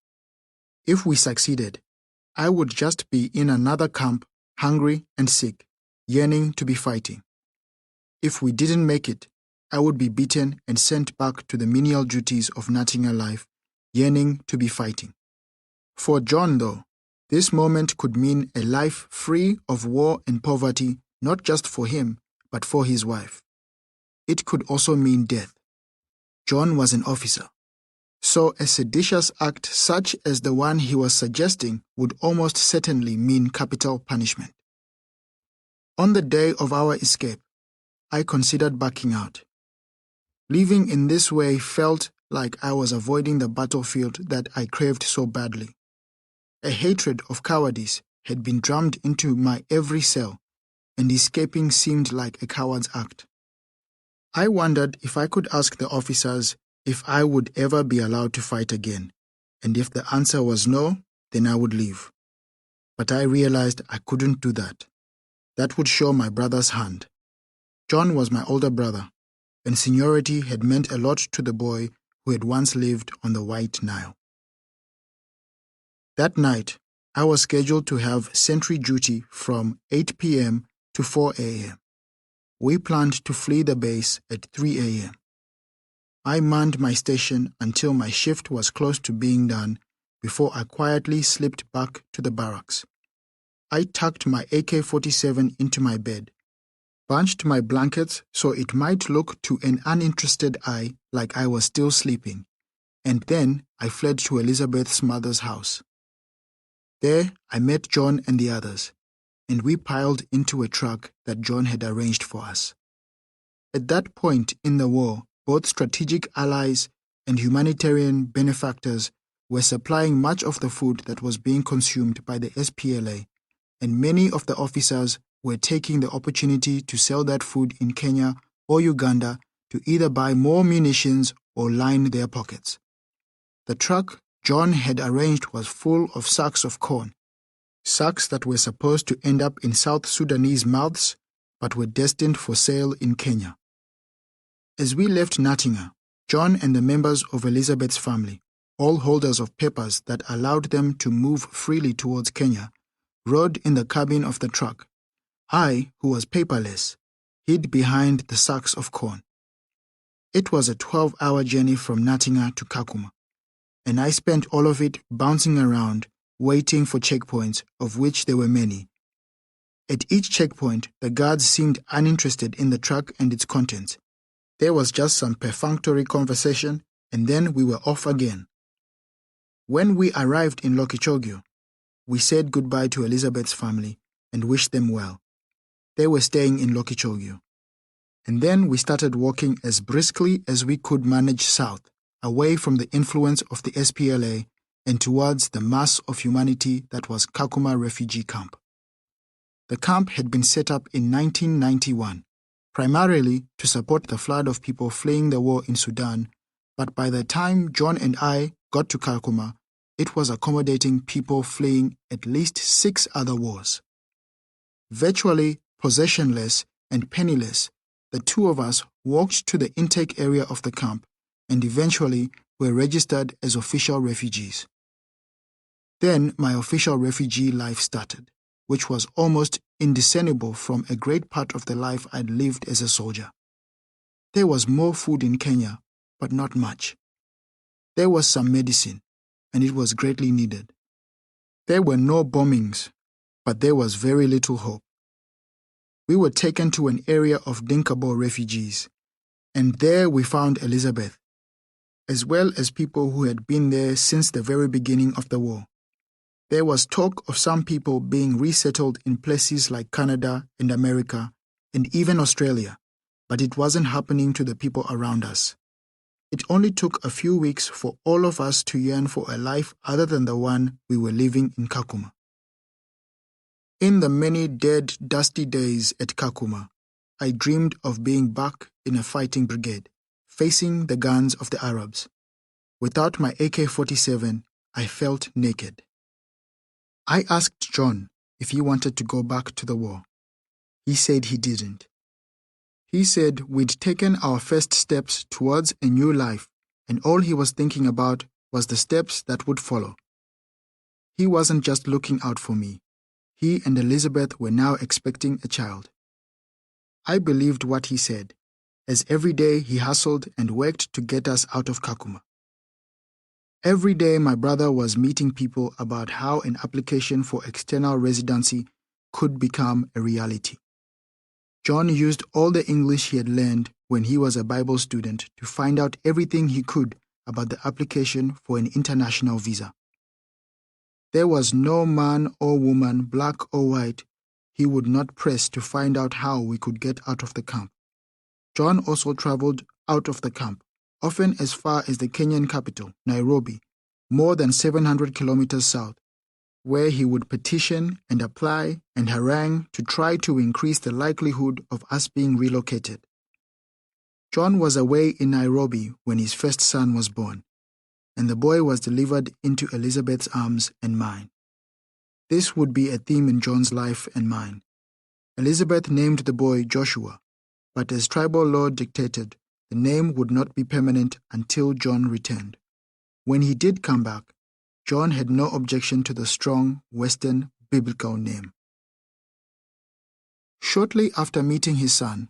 If we succeeded, I would just be in another camp, hungry and sick, yearning to be fighting. If we didn't make it, I would be beaten and sent back to the menial duties of Natinga life, yearning to be fighting. For John, though, this moment could mean a life free of war and poverty, not just for him, but for his wife. It could also mean death. John was an officer, so a seditious act such as the one he was suggesting would almost certainly mean capital punishment. On the day of our escape, I considered backing out. Living in this way felt like I was avoiding the battlefield that I craved so badly. A hatred of cowardice had been drummed into my every cell, and escaping seemed like a coward's act. I wondered if I could ask the officers if I would ever be allowed to fight again, and if the answer was no, then I would leave. But I realized I couldn't do that. That would show my brother's hand. John was my older brother, and seniority had meant a lot to the boy who had once lived on the White Nile. That night, I was scheduled to have sentry duty from 8 p.m. to 4 a.m. We planned to flee the base at 3 a.m. I manned my station until my shift was close to being done before I quietly slipped back to the barracks. I tucked my AK-47 into my bed, bunched my blankets so it might look to an uninterested eye like I was still sleeping, and then I fled to Elizabeth's mother's house. There I met John and the others, and we piled into a truck that John had arranged for us. At that point in the war, both strategic allies and humanitarian benefactors were supplying much of the food that was being consumed by the SPLA, and many of the officers were taking the opportunity to sell that food in Kenya or Uganda to either buy more munitions or line their pockets. The truck John had arranged was full of sacks of corn, sacks that were supposed to end up in South Sudanese mouths but were destined for sale in Kenya. As we left Natinga, John and the members of Elizabeth's family, all holders of papers that allowed them to move freely towards Kenya, rode in the cabin of the truck. I, who was paperless, hid behind the sacks of corn. It was a 12-hour journey from Natinga to Kakuma, and I spent all of it bouncing around, waiting for checkpoints, of which there were many. At each checkpoint, the guards seemed uninterested in the truck and its contents. There was just some perfunctory conversation, and then we were off again. When we arrived in Lokichogio, we said goodbye to Elizabeth's family and wished them well. They were staying in Lokichogio. And then we started walking as briskly as we could manage south, away from the influence of the SPLA and towards the mass of humanity that was Kakuma refugee camp. The camp had been set up in 1991, primarily to support the flood of people fleeing the war in Sudan, but by the time John and I got to Kakuma, it was accommodating people fleeing at least 6 other wars. Virtually possessionless and penniless, the two of us walked to the intake area of the camp and eventually were registered as official refugees. Then my official refugee life started, which was almost indiscernible from a great part of the life I'd lived as a soldier. There was more food in Kenya, but not much. There was some medicine, and it was greatly needed. There were no bombings, but there was very little hope. We were taken to an area of Dinkabo refugees, and there we found Elizabeth, as well as people who had been there since the very beginning of the war. There was talk of some people being resettled in places like Canada and America and even Australia, but it wasn't happening to the people around us. It only took a few weeks for all of us to yearn for a life other than the one we were living in Kakuma. In the many dead, dusty days at Kakuma, I dreamed of being back in a fighting brigade, facing the guns of the Arabs. Without my AK-47, I felt naked. I asked John if he wanted to go back to the war. He said he didn't. He said we'd taken our first steps towards a new life, and all he was thinking about was the steps that would follow. He wasn't just looking out for me. He and Elizabeth were now expecting a child. I believed what he said, as every day he hustled and worked to get us out of Kakuma. Every day my brother was meeting people about how an application for external residency could become a reality. John used all the English he had learned when he was a Bible student to find out everything he could about the application for an international visa. There was no man or woman, black or white, he would not press to find out how we could get out of the camp. John also traveled out of the camp, often as far as the Kenyan capital, Nairobi, more than 700 kilometers south, where he would petition and apply and harangue to try to increase the likelihood of us being relocated. John was away in Nairobi when his first son was born, and the boy was delivered into Elizabeth's arms and mine. This would be a theme in John's life and mine. Elizabeth named the boy Joshua, but as tribal law dictated, the name would not be permanent until John returned. When he did come back, John had no objection to the strong Western biblical name. Shortly after meeting his son,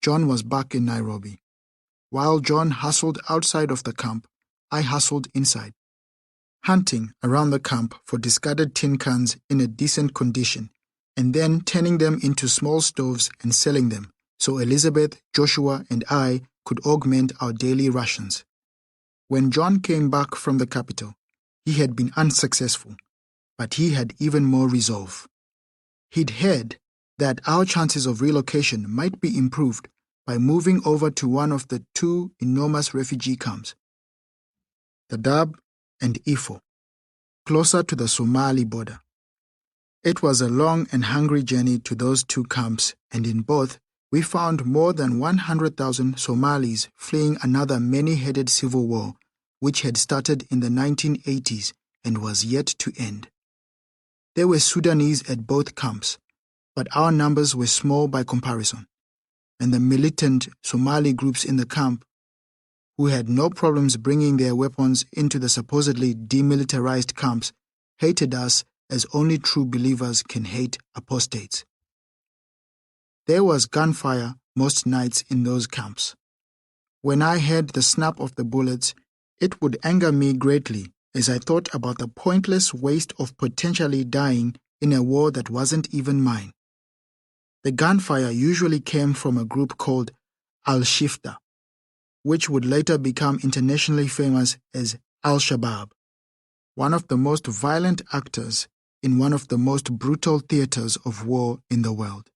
John was back in Nairobi. While John hustled outside of the camp, I hustled inside, hunting around the camp for discarded tin cans in a decent condition, and then turning them into small stoves and selling them, so Elizabeth, Joshua, and I could augment our daily rations. When John came back from the capital, he had been unsuccessful, but he had even more resolve. He'd heard that our chances of relocation might be improved by moving over to one of the 2 enormous refugee camps, Dadaab and Ifo, closer to the Somali border. It was a long and hungry journey to those 2 camps, and in both, we found more than 100,000 Somalis fleeing another many-headed civil war which had started in the 1980s and was yet to end. There were Sudanese at both camps, but our numbers were small by comparison, and the militant Somali groups in the camp, who had no problems bringing their weapons into the supposedly demilitarized camps, hated us as only true believers can hate apostates. There was gunfire most nights in those camps. When I heard the snap of the bullets, it would anger me greatly as I thought about the pointless waste of potentially dying in a war that wasn't even mine. The gunfire usually came from a group called Al-Shifta, which would later become internationally famous as Al-Shabaab, one of the most violent actors in one of the most brutal theaters of war in the world.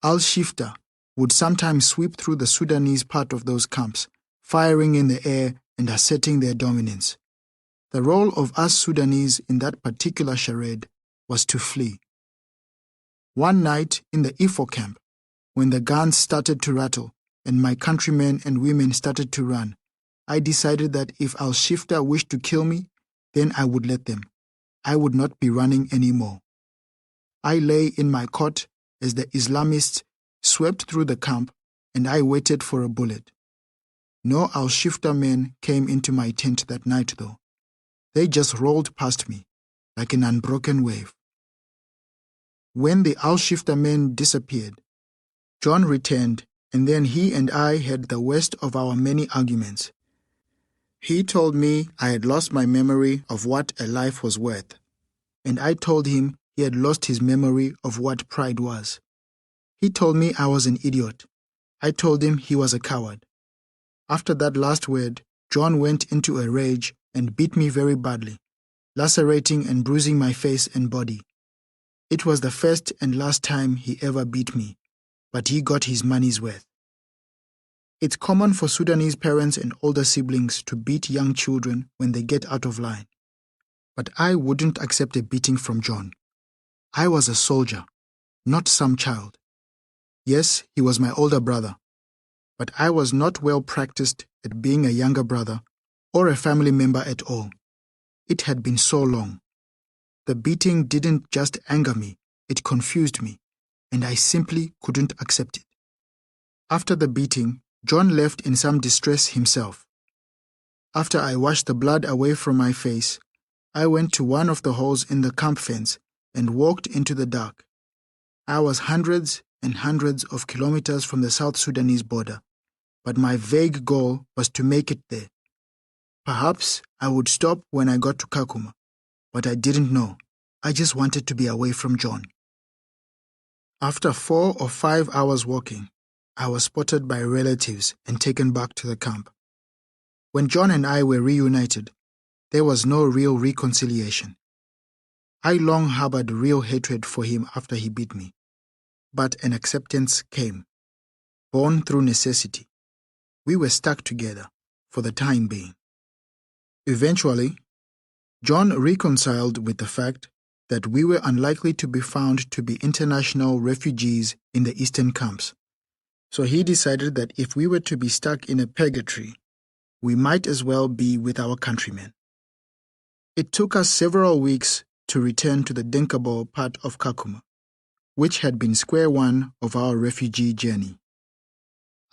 Al-Shifta would sometimes sweep through the Sudanese part of those camps, firing in the air and asserting their dominance. The role of us Sudanese in that particular charade was to flee. One night in the Ifo camp, when the guns started to rattle and my countrymen and women started to run, I decided that if Al-Shifta wished to kill me, then I would let them. I would not be running anymore. I lay in my cot as the Islamists swept through the camp, and I waited for a bullet. No Al-Shifta men came into my tent that night, though. They just rolled past me, like an unbroken wave. When the Al-Shifta men disappeared, John returned, and then he and I had the worst of our many arguments. He told me I had lost my memory of what a life was worth, and I told him he had lost his memory of what pride was. He told me I was an idiot. I told him he was a coward. After that last word, John went into a rage and beat me very badly, lacerating and bruising my face and body. It was the first and last time he ever beat me, but he got his money's worth. It's common for Sudanese parents and older siblings to beat young children when they get out of line. But I wouldn't accept a beating from John. I was a soldier, not some child. Yes, he was my older brother, but I was not well practiced at being a younger brother or a family member at all. It had been so long. The beating didn't just anger me, it confused me, and I simply couldn't accept it. After the beating, John left in some distress himself. After I washed the blood away from my face, I went to one of the holes in the camp fence and walked into the dark. I was hundreds and hundreds of kilometers from the South Sudanese border, but my vague goal was to make it there. Perhaps I would stop when I got to Kakuma, but I didn't know. I just wanted to be away from John. After 4 or 5 hours walking, I was spotted by relatives and taken back to the camp. When John and I were reunited, there was no real reconciliation. I long harbored real hatred for him after he beat me, but an acceptance came, born through necessity. We were stuck together for the time being. Eventually, John reconciled with the fact that we were unlikely to be found to be international refugees in the eastern camps. So he decided that if we were to be stuck in a purgatory, we might as well be with our countrymen. It took us several weeks to return to the Denkable part of Kakuma, which had been square one of our refugee journey.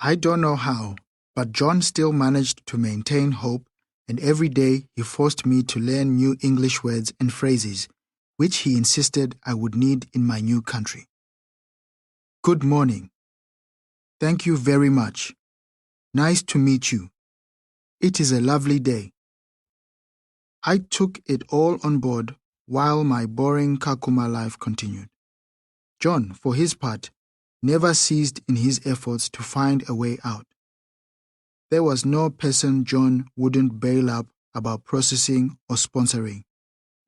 I don't know how, but John still managed to maintain hope, and every day he forced me to learn new English words and phrases, which he insisted I would need in my new country. Good morning. Thank you very much. Nice to meet you. It is a lovely day. I took it all on board while my boring Kakuma life continued. John, for his part, never ceased in his efforts to find a way out. There was no person John wouldn't bail up about processing or sponsoring,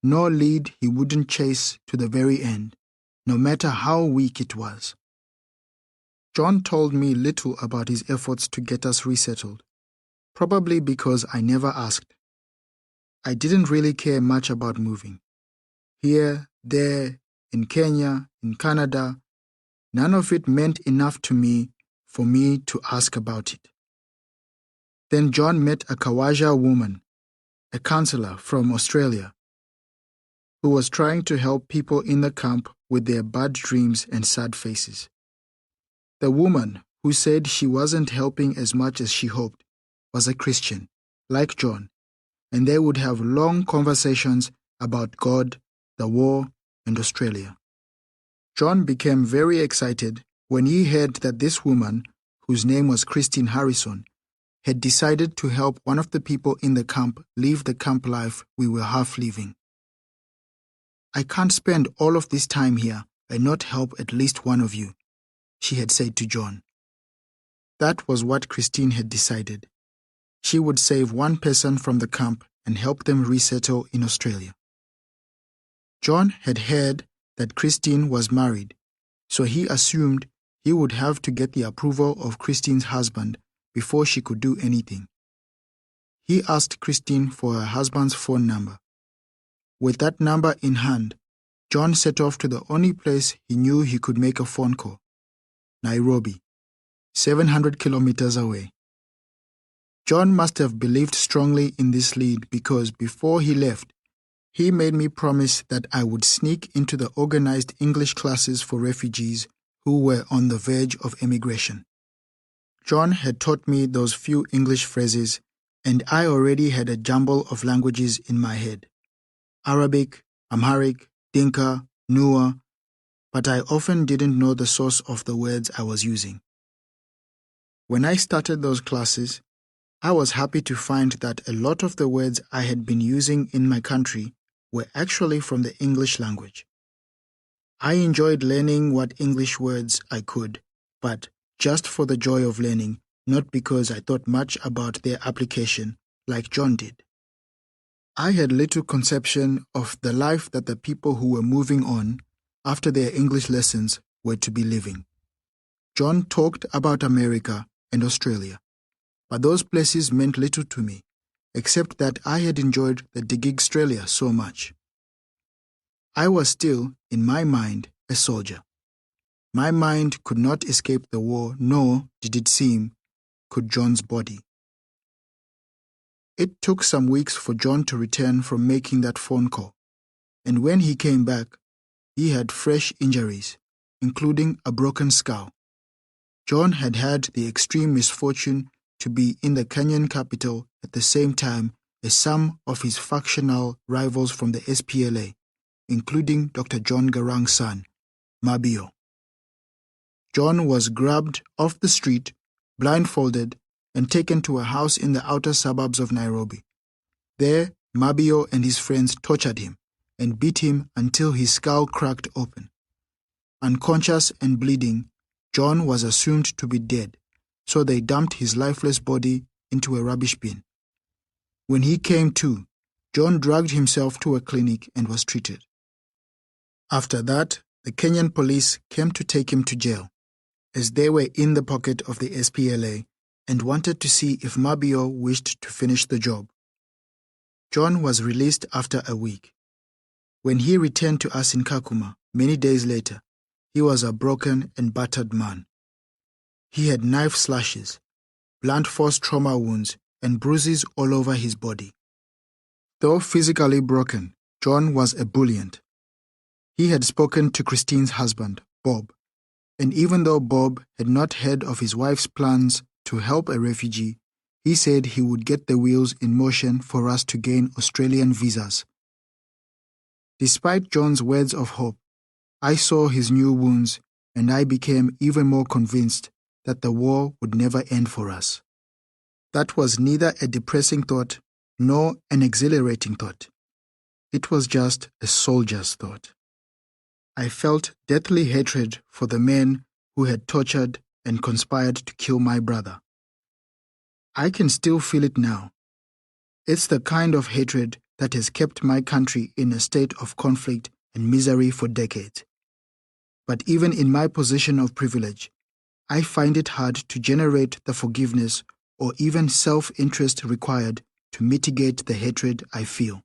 no lead he wouldn't chase to the very end, no matter how weak it was. John told me little about his efforts to get us resettled, probably because I never asked. I didn't really care much about moving. Here, there, in Kenya, in Canada, None of it meant enough to me for me to ask about it. Then John met a Kawaja woman, a counselor from Australia, who was trying to help people in the camp with their bad dreams and sad faces. The woman, who said she wasn't helping as much as she hoped, was a Christian, like John, and they would have long conversations about God, the war, and Australia. John became very excited when he heard that this woman, whose name was Christine Harrison, had decided to help one of the people in the camp live the camp life we were half living. "I can't spend all of this time here and not help at least one of you," she had said to John. That was what Christine had decided. She would save one person from the camp and help them resettle in Australia. John had heard that Christine was married, so he assumed he would have to get the approval of Christine's husband before she could do anything. He asked Christine for her husband's phone number. With that number in hand, John set off to the only place he knew he could make a phone call: Nairobi, 700 kilometers away. John must have believed strongly in this lead because before he left, he made me promise that I would sneak into the organized English classes for refugees who were on the verge of emigration. John had taught me those few English phrases, and I already had a jumble of languages in my head: Arabic, Amharic, Dinka, Nuer, but I often didn't know the source of the words I was using. When I started those classes, I was happy to find that a lot of the words I had been using in my country were actually from the English language. I enjoyed learning what English words I could, but just for the joy of learning, not because I thought much about their application like John did. I had little conception of the life that the people who were moving on after their English lessons were to be living. John talked about America and Australia, but those places meant little to me, except that I had enjoyed the Gig Australia so much. I was still, in my mind, a soldier. My mind could not escape the war, nor, did it seem, could John's body. It took some weeks for John to return from making that phone call, and when he came back, he had fresh injuries, including a broken skull. John had had the extreme misfortune to be in the Kenyan capital at the same time as some of his factional rivals from the SPLA, including Dr. John Garang's son, Mabio. John was grabbed off the street, blindfolded, and taken to a house in the outer suburbs of Nairobi. There, Mabio and his friends tortured him and beat him until his skull cracked open. Unconscious and bleeding, John was assumed to be dead, so they dumped his lifeless body into a rubbish bin. When he came to, John dragged himself to a clinic and was treated. After that, the Kenyan police came to take him to jail, as they were in the pocket of the SPLA and wanted to see if Mabio wished to finish the job. John was released after a week. When he returned to us in Kakuma many days later, he was a broken and battered man. He had knife slashes, blunt force trauma wounds, and bruises all over his body. Though physically broken, John was ebullient. He had spoken to Christine's husband, Bob, and even though Bob had not heard of his wife's plans to help a refugee, he said he would get the wheels in motion for us to gain Australian visas. Despite John's words of hope, I saw his new wounds and I became even more convinced that the war would never end for us. That was neither a depressing thought nor an exhilarating thought. It was just a soldier's thought. I felt deathly hatred for the men who had tortured and conspired to kill my brother. I can still feel it now. It's the kind of hatred that has kept my country in a state of conflict and misery for decades. But even in my position of privilege, I find it hard to generate the forgiveness or even self-interest required to mitigate the hatred I feel.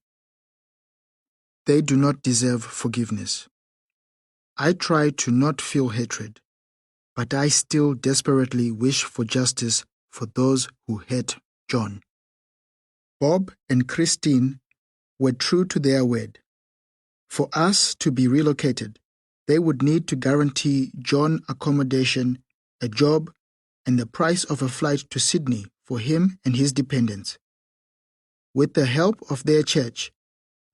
They do not deserve forgiveness. I try to not feel hatred, but I still desperately wish for justice for those who hurt John. Bob and Christine were true to their word. For us to be relocated, they would need to guarantee John accommodation, a job, and the price of a flight to Sydney for him and his dependents. With the help of their church,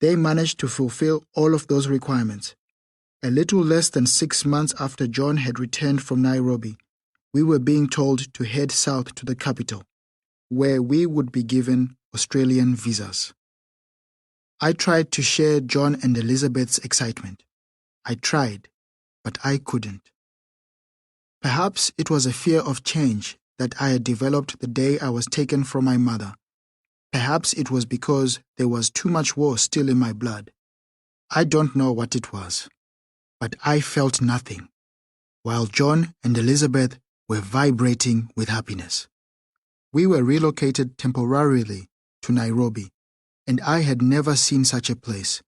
they managed to fulfill all of those requirements. A little less than 6 months after John had returned from Nairobi, we were being told to head south to the capital, where we would be given Australian visas. I tried to share John and Elizabeth's excitement. I tried, but I couldn't. Perhaps it was a fear of change that I had developed the day I was taken from my mother. Perhaps it was because there was too much war still in my blood. I don't know what it was, but I felt nothing, while John and Elizabeth were vibrating with happiness. We were relocated temporarily to Nairobi, and I had never seen such a place,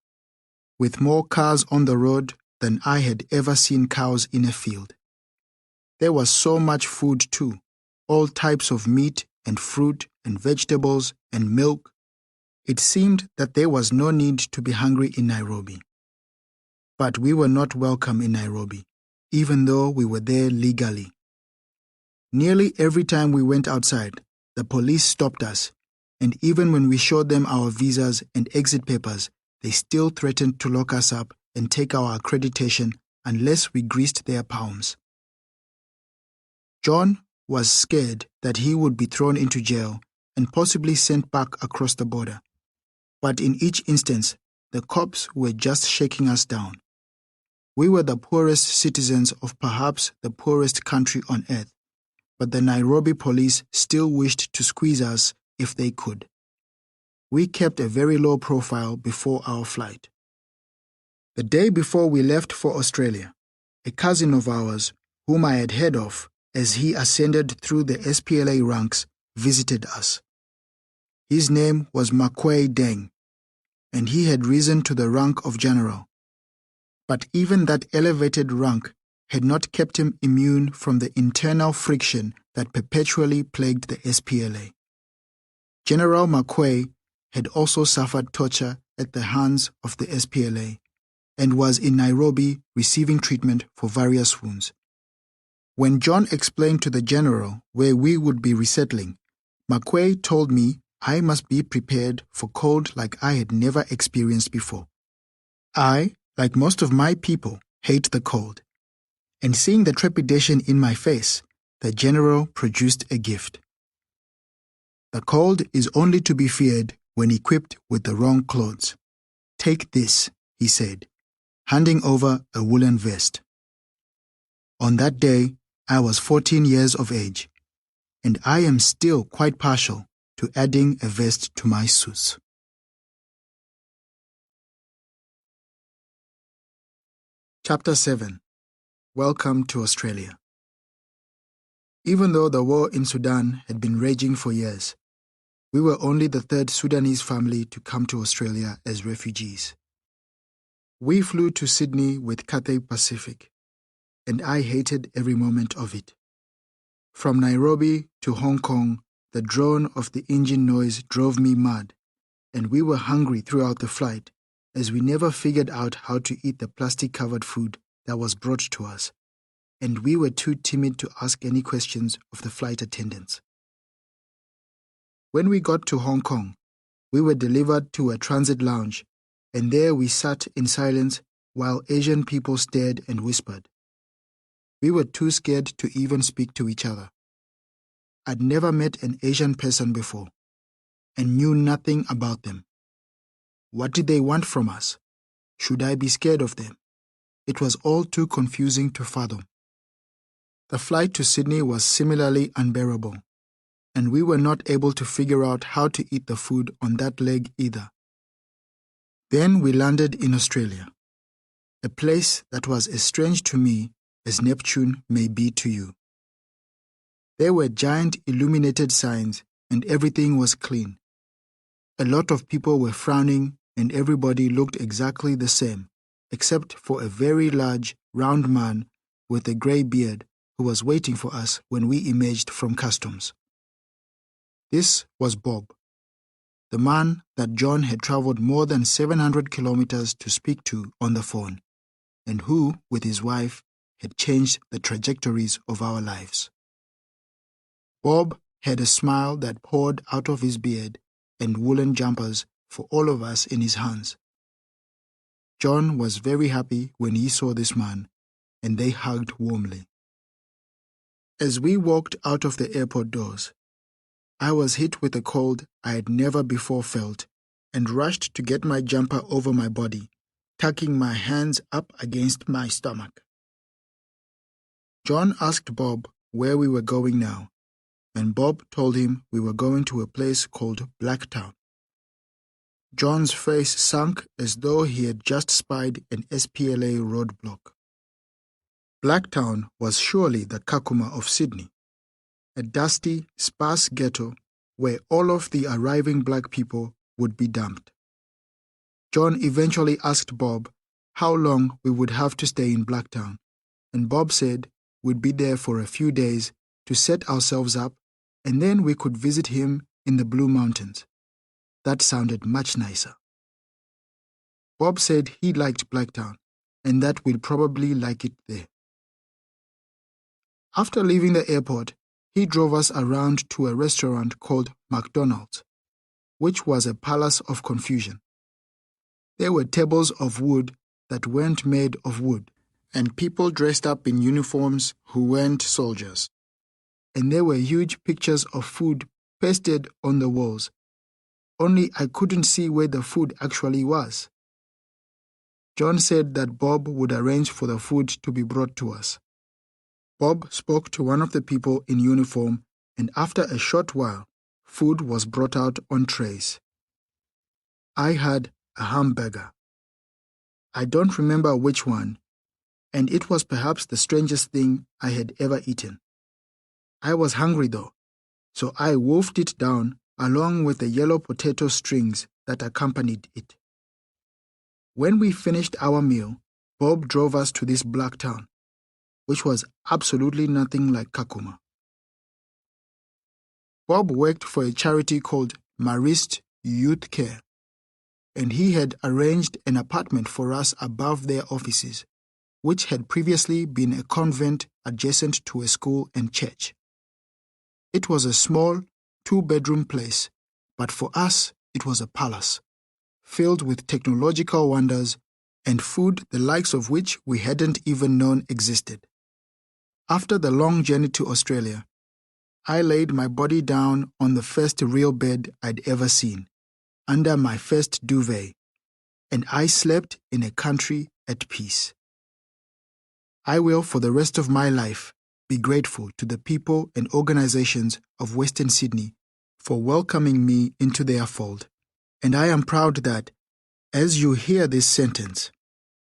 with more cars on the road than I had ever seen cows in a field. There was so much food too, all types of meat and fruit and vegetables and milk. It seemed that there was no need to be hungry in Nairobi. But we were not welcome in Nairobi, even though we were there legally. Nearly every time we went outside, the police stopped us, and even when we showed them our visas and exit papers, they still threatened to lock us up and take our accreditation unless we greased their palms. John was scared that he would be thrown into jail and possibly sent back across the border. But in each instance, the cops were just shaking us down. We were the poorest citizens of perhaps the poorest country on earth, but the Nairobi police still wished to squeeze us if they could. We kept a very low profile before our flight. The day before we left for Australia, a cousin of ours, whom I had heard of as he ascended through the SPLA ranks, visited us. His name was Mckelvey Deng, and he had risen to the rank of general. But even that elevated rank had not kept him immune from the internal friction that perpetually plagued the SPLA. General Mckelvey had also suffered torture at the hands of the SPLA and was in Nairobi receiving treatment for various wounds. When John explained to the general where we would be resettling, Mckelvey told me I must be prepared for cold like I had never experienced before. I, like most of my people, hate the cold. And seeing the trepidation in my face, the general produced a gift. The cold is only to be feared when equipped with the wrong clothes. Take this, he said, handing over a woolen vest. On that day, I was 14 years of age, and I am still quite partial to adding a vest to my suits. Chapter 7. Welcome to Australia. Even though the war in Sudan had been raging for years, we were only the third Sudanese family to come to Australia as refugees. We flew to Sydney with Cathay Pacific, and I hated every moment of it. From Nairobi to Hong Kong, the drone of the engine noise drove me mad, and we were hungry throughout the flight, as we never figured out how to eat the plastic-covered food that was brought to us, and we were too timid to ask any questions of the flight attendants. When we got to Hong Kong, we were delivered to a transit lounge, and there we sat in silence while Asian people stared and whispered. We were too scared to even speak to each other. I'd never met an Asian person before, and knew nothing about them. What did they want from us? Should I be scared of them? It was all too confusing to fathom. The flight to Sydney was similarly unbearable, and we were not able to figure out how to eat the food on that leg either. Then we landed in Australia, a place that was as strange to me as Neptune may be to you. There were giant illuminated signs, and everything was clean. A lot of people were frowning, and everybody looked exactly the same, except for a very large, round man with a grey beard who was waiting for us when we emerged from customs. This was Bob, the man that John had traveled more than 700 kilometers to speak to on the phone, and who, with his wife, had changed the trajectories of our lives. Bob had a smile that poured out of his beard and woolen jumpers for all of us in his hands. John was very happy when he saw this man, and they hugged warmly. As we walked out of the airport doors, I was hit with a cold I had never before felt and rushed to get my jumper over my body, tucking my hands up against my stomach. John asked Bob where we were going now, and Bob told him we were going to a place called Blacktown. John's face sunk as though he had just spied an SPLA roadblock. Blacktown was surely the Kakuma of Sydney, a dusty, sparse ghetto where all of the arriving black people would be dumped. John eventually asked Bob how long we would have to stay in Blacktown, and Bob said we'd be there for a few days to set ourselves up, and then we could visit him in the Blue Mountains. That sounded much nicer. Bob said he liked Blacktown, and that we'd probably like it there. After leaving the airport, he drove us around to a restaurant called McDonald's, which was a palace of confusion. There were tables of wood that weren't made of wood, and people dressed up in uniforms who weren't soldiers. And there were huge pictures of food pasted on the walls, only I couldn't see where the food actually was. John said that Bob would arrange for the food to be brought to us. Bob spoke to one of the people in uniform, and after a short while, food was brought out on trays. I had a hamburger. I don't remember which one, and it was perhaps the strangest thing I had ever eaten. I was hungry though, so I wolfed it down along with the yellow potato strings that accompanied it. When we finished our meal, Bob drove us to this black town, which was absolutely nothing like Kakuma. Bob worked for a charity called Marist Youth Care, and he had arranged an apartment for us above their offices, which had previously been a convent adjacent to a school and church. It was a small, two-bedroom place, but for us it was a palace, filled with technological wonders and food the likes of which we hadn't even known existed. After the long journey to Australia, I laid my body down on the first real bed I'd ever seen, under my first duvet, and I slept in a country at peace. I will, for the rest of my life, be grateful to the people and organizations of Western Sydney for welcoming me into their fold, and I am proud that, as you hear this sentence,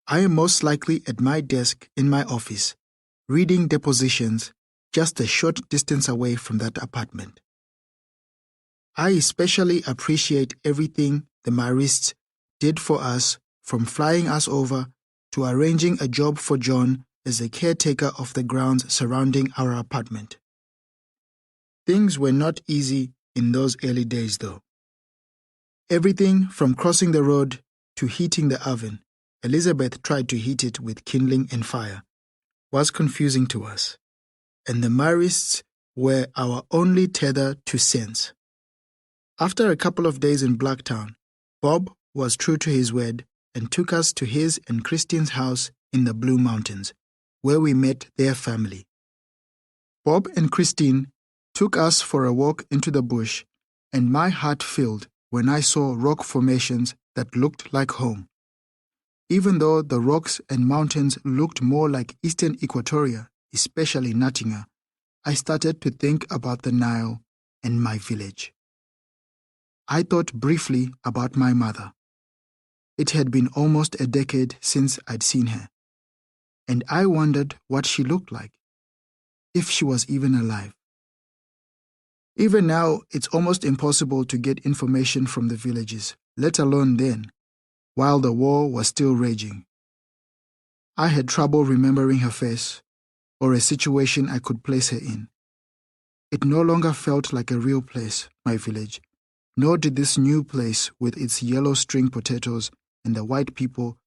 I am most likely at my desk in my office, reading depositions just a short distance away from that apartment. I especially appreciate everything the Marists did for us, from flying us over to arranging a job for John as a caretaker of the grounds surrounding our apartment. Things were not easy in those early days, though. Everything from crossing the road to heating the oven, Elizabeth tried to heat it with kindling and fire, was confusing to us, and the Marists were our only tether to sense. After a couple of days in Blacktown, Bob was true to his word and took us to his and Christine's house in the Blue Mountains, where we met their family. Bob and Christine took us for a walk into the bush, and my heart filled when I saw rock formations that looked like home. Even though the rocks and mountains looked more like Eastern Equatoria, especially Nottingham, I started to think about the Nile and my village. I thought briefly about my mother. It had been almost a decade since I'd seen her, and I wondered what she looked like, if she was even alive. Even now, it's almost impossible to get information from the villages, let alone then, while the war was still raging. I had trouble remembering her face, or a situation I could place her in. It no longer felt like a real place, my village, nor did this new place with its yellow string potatoes and the white people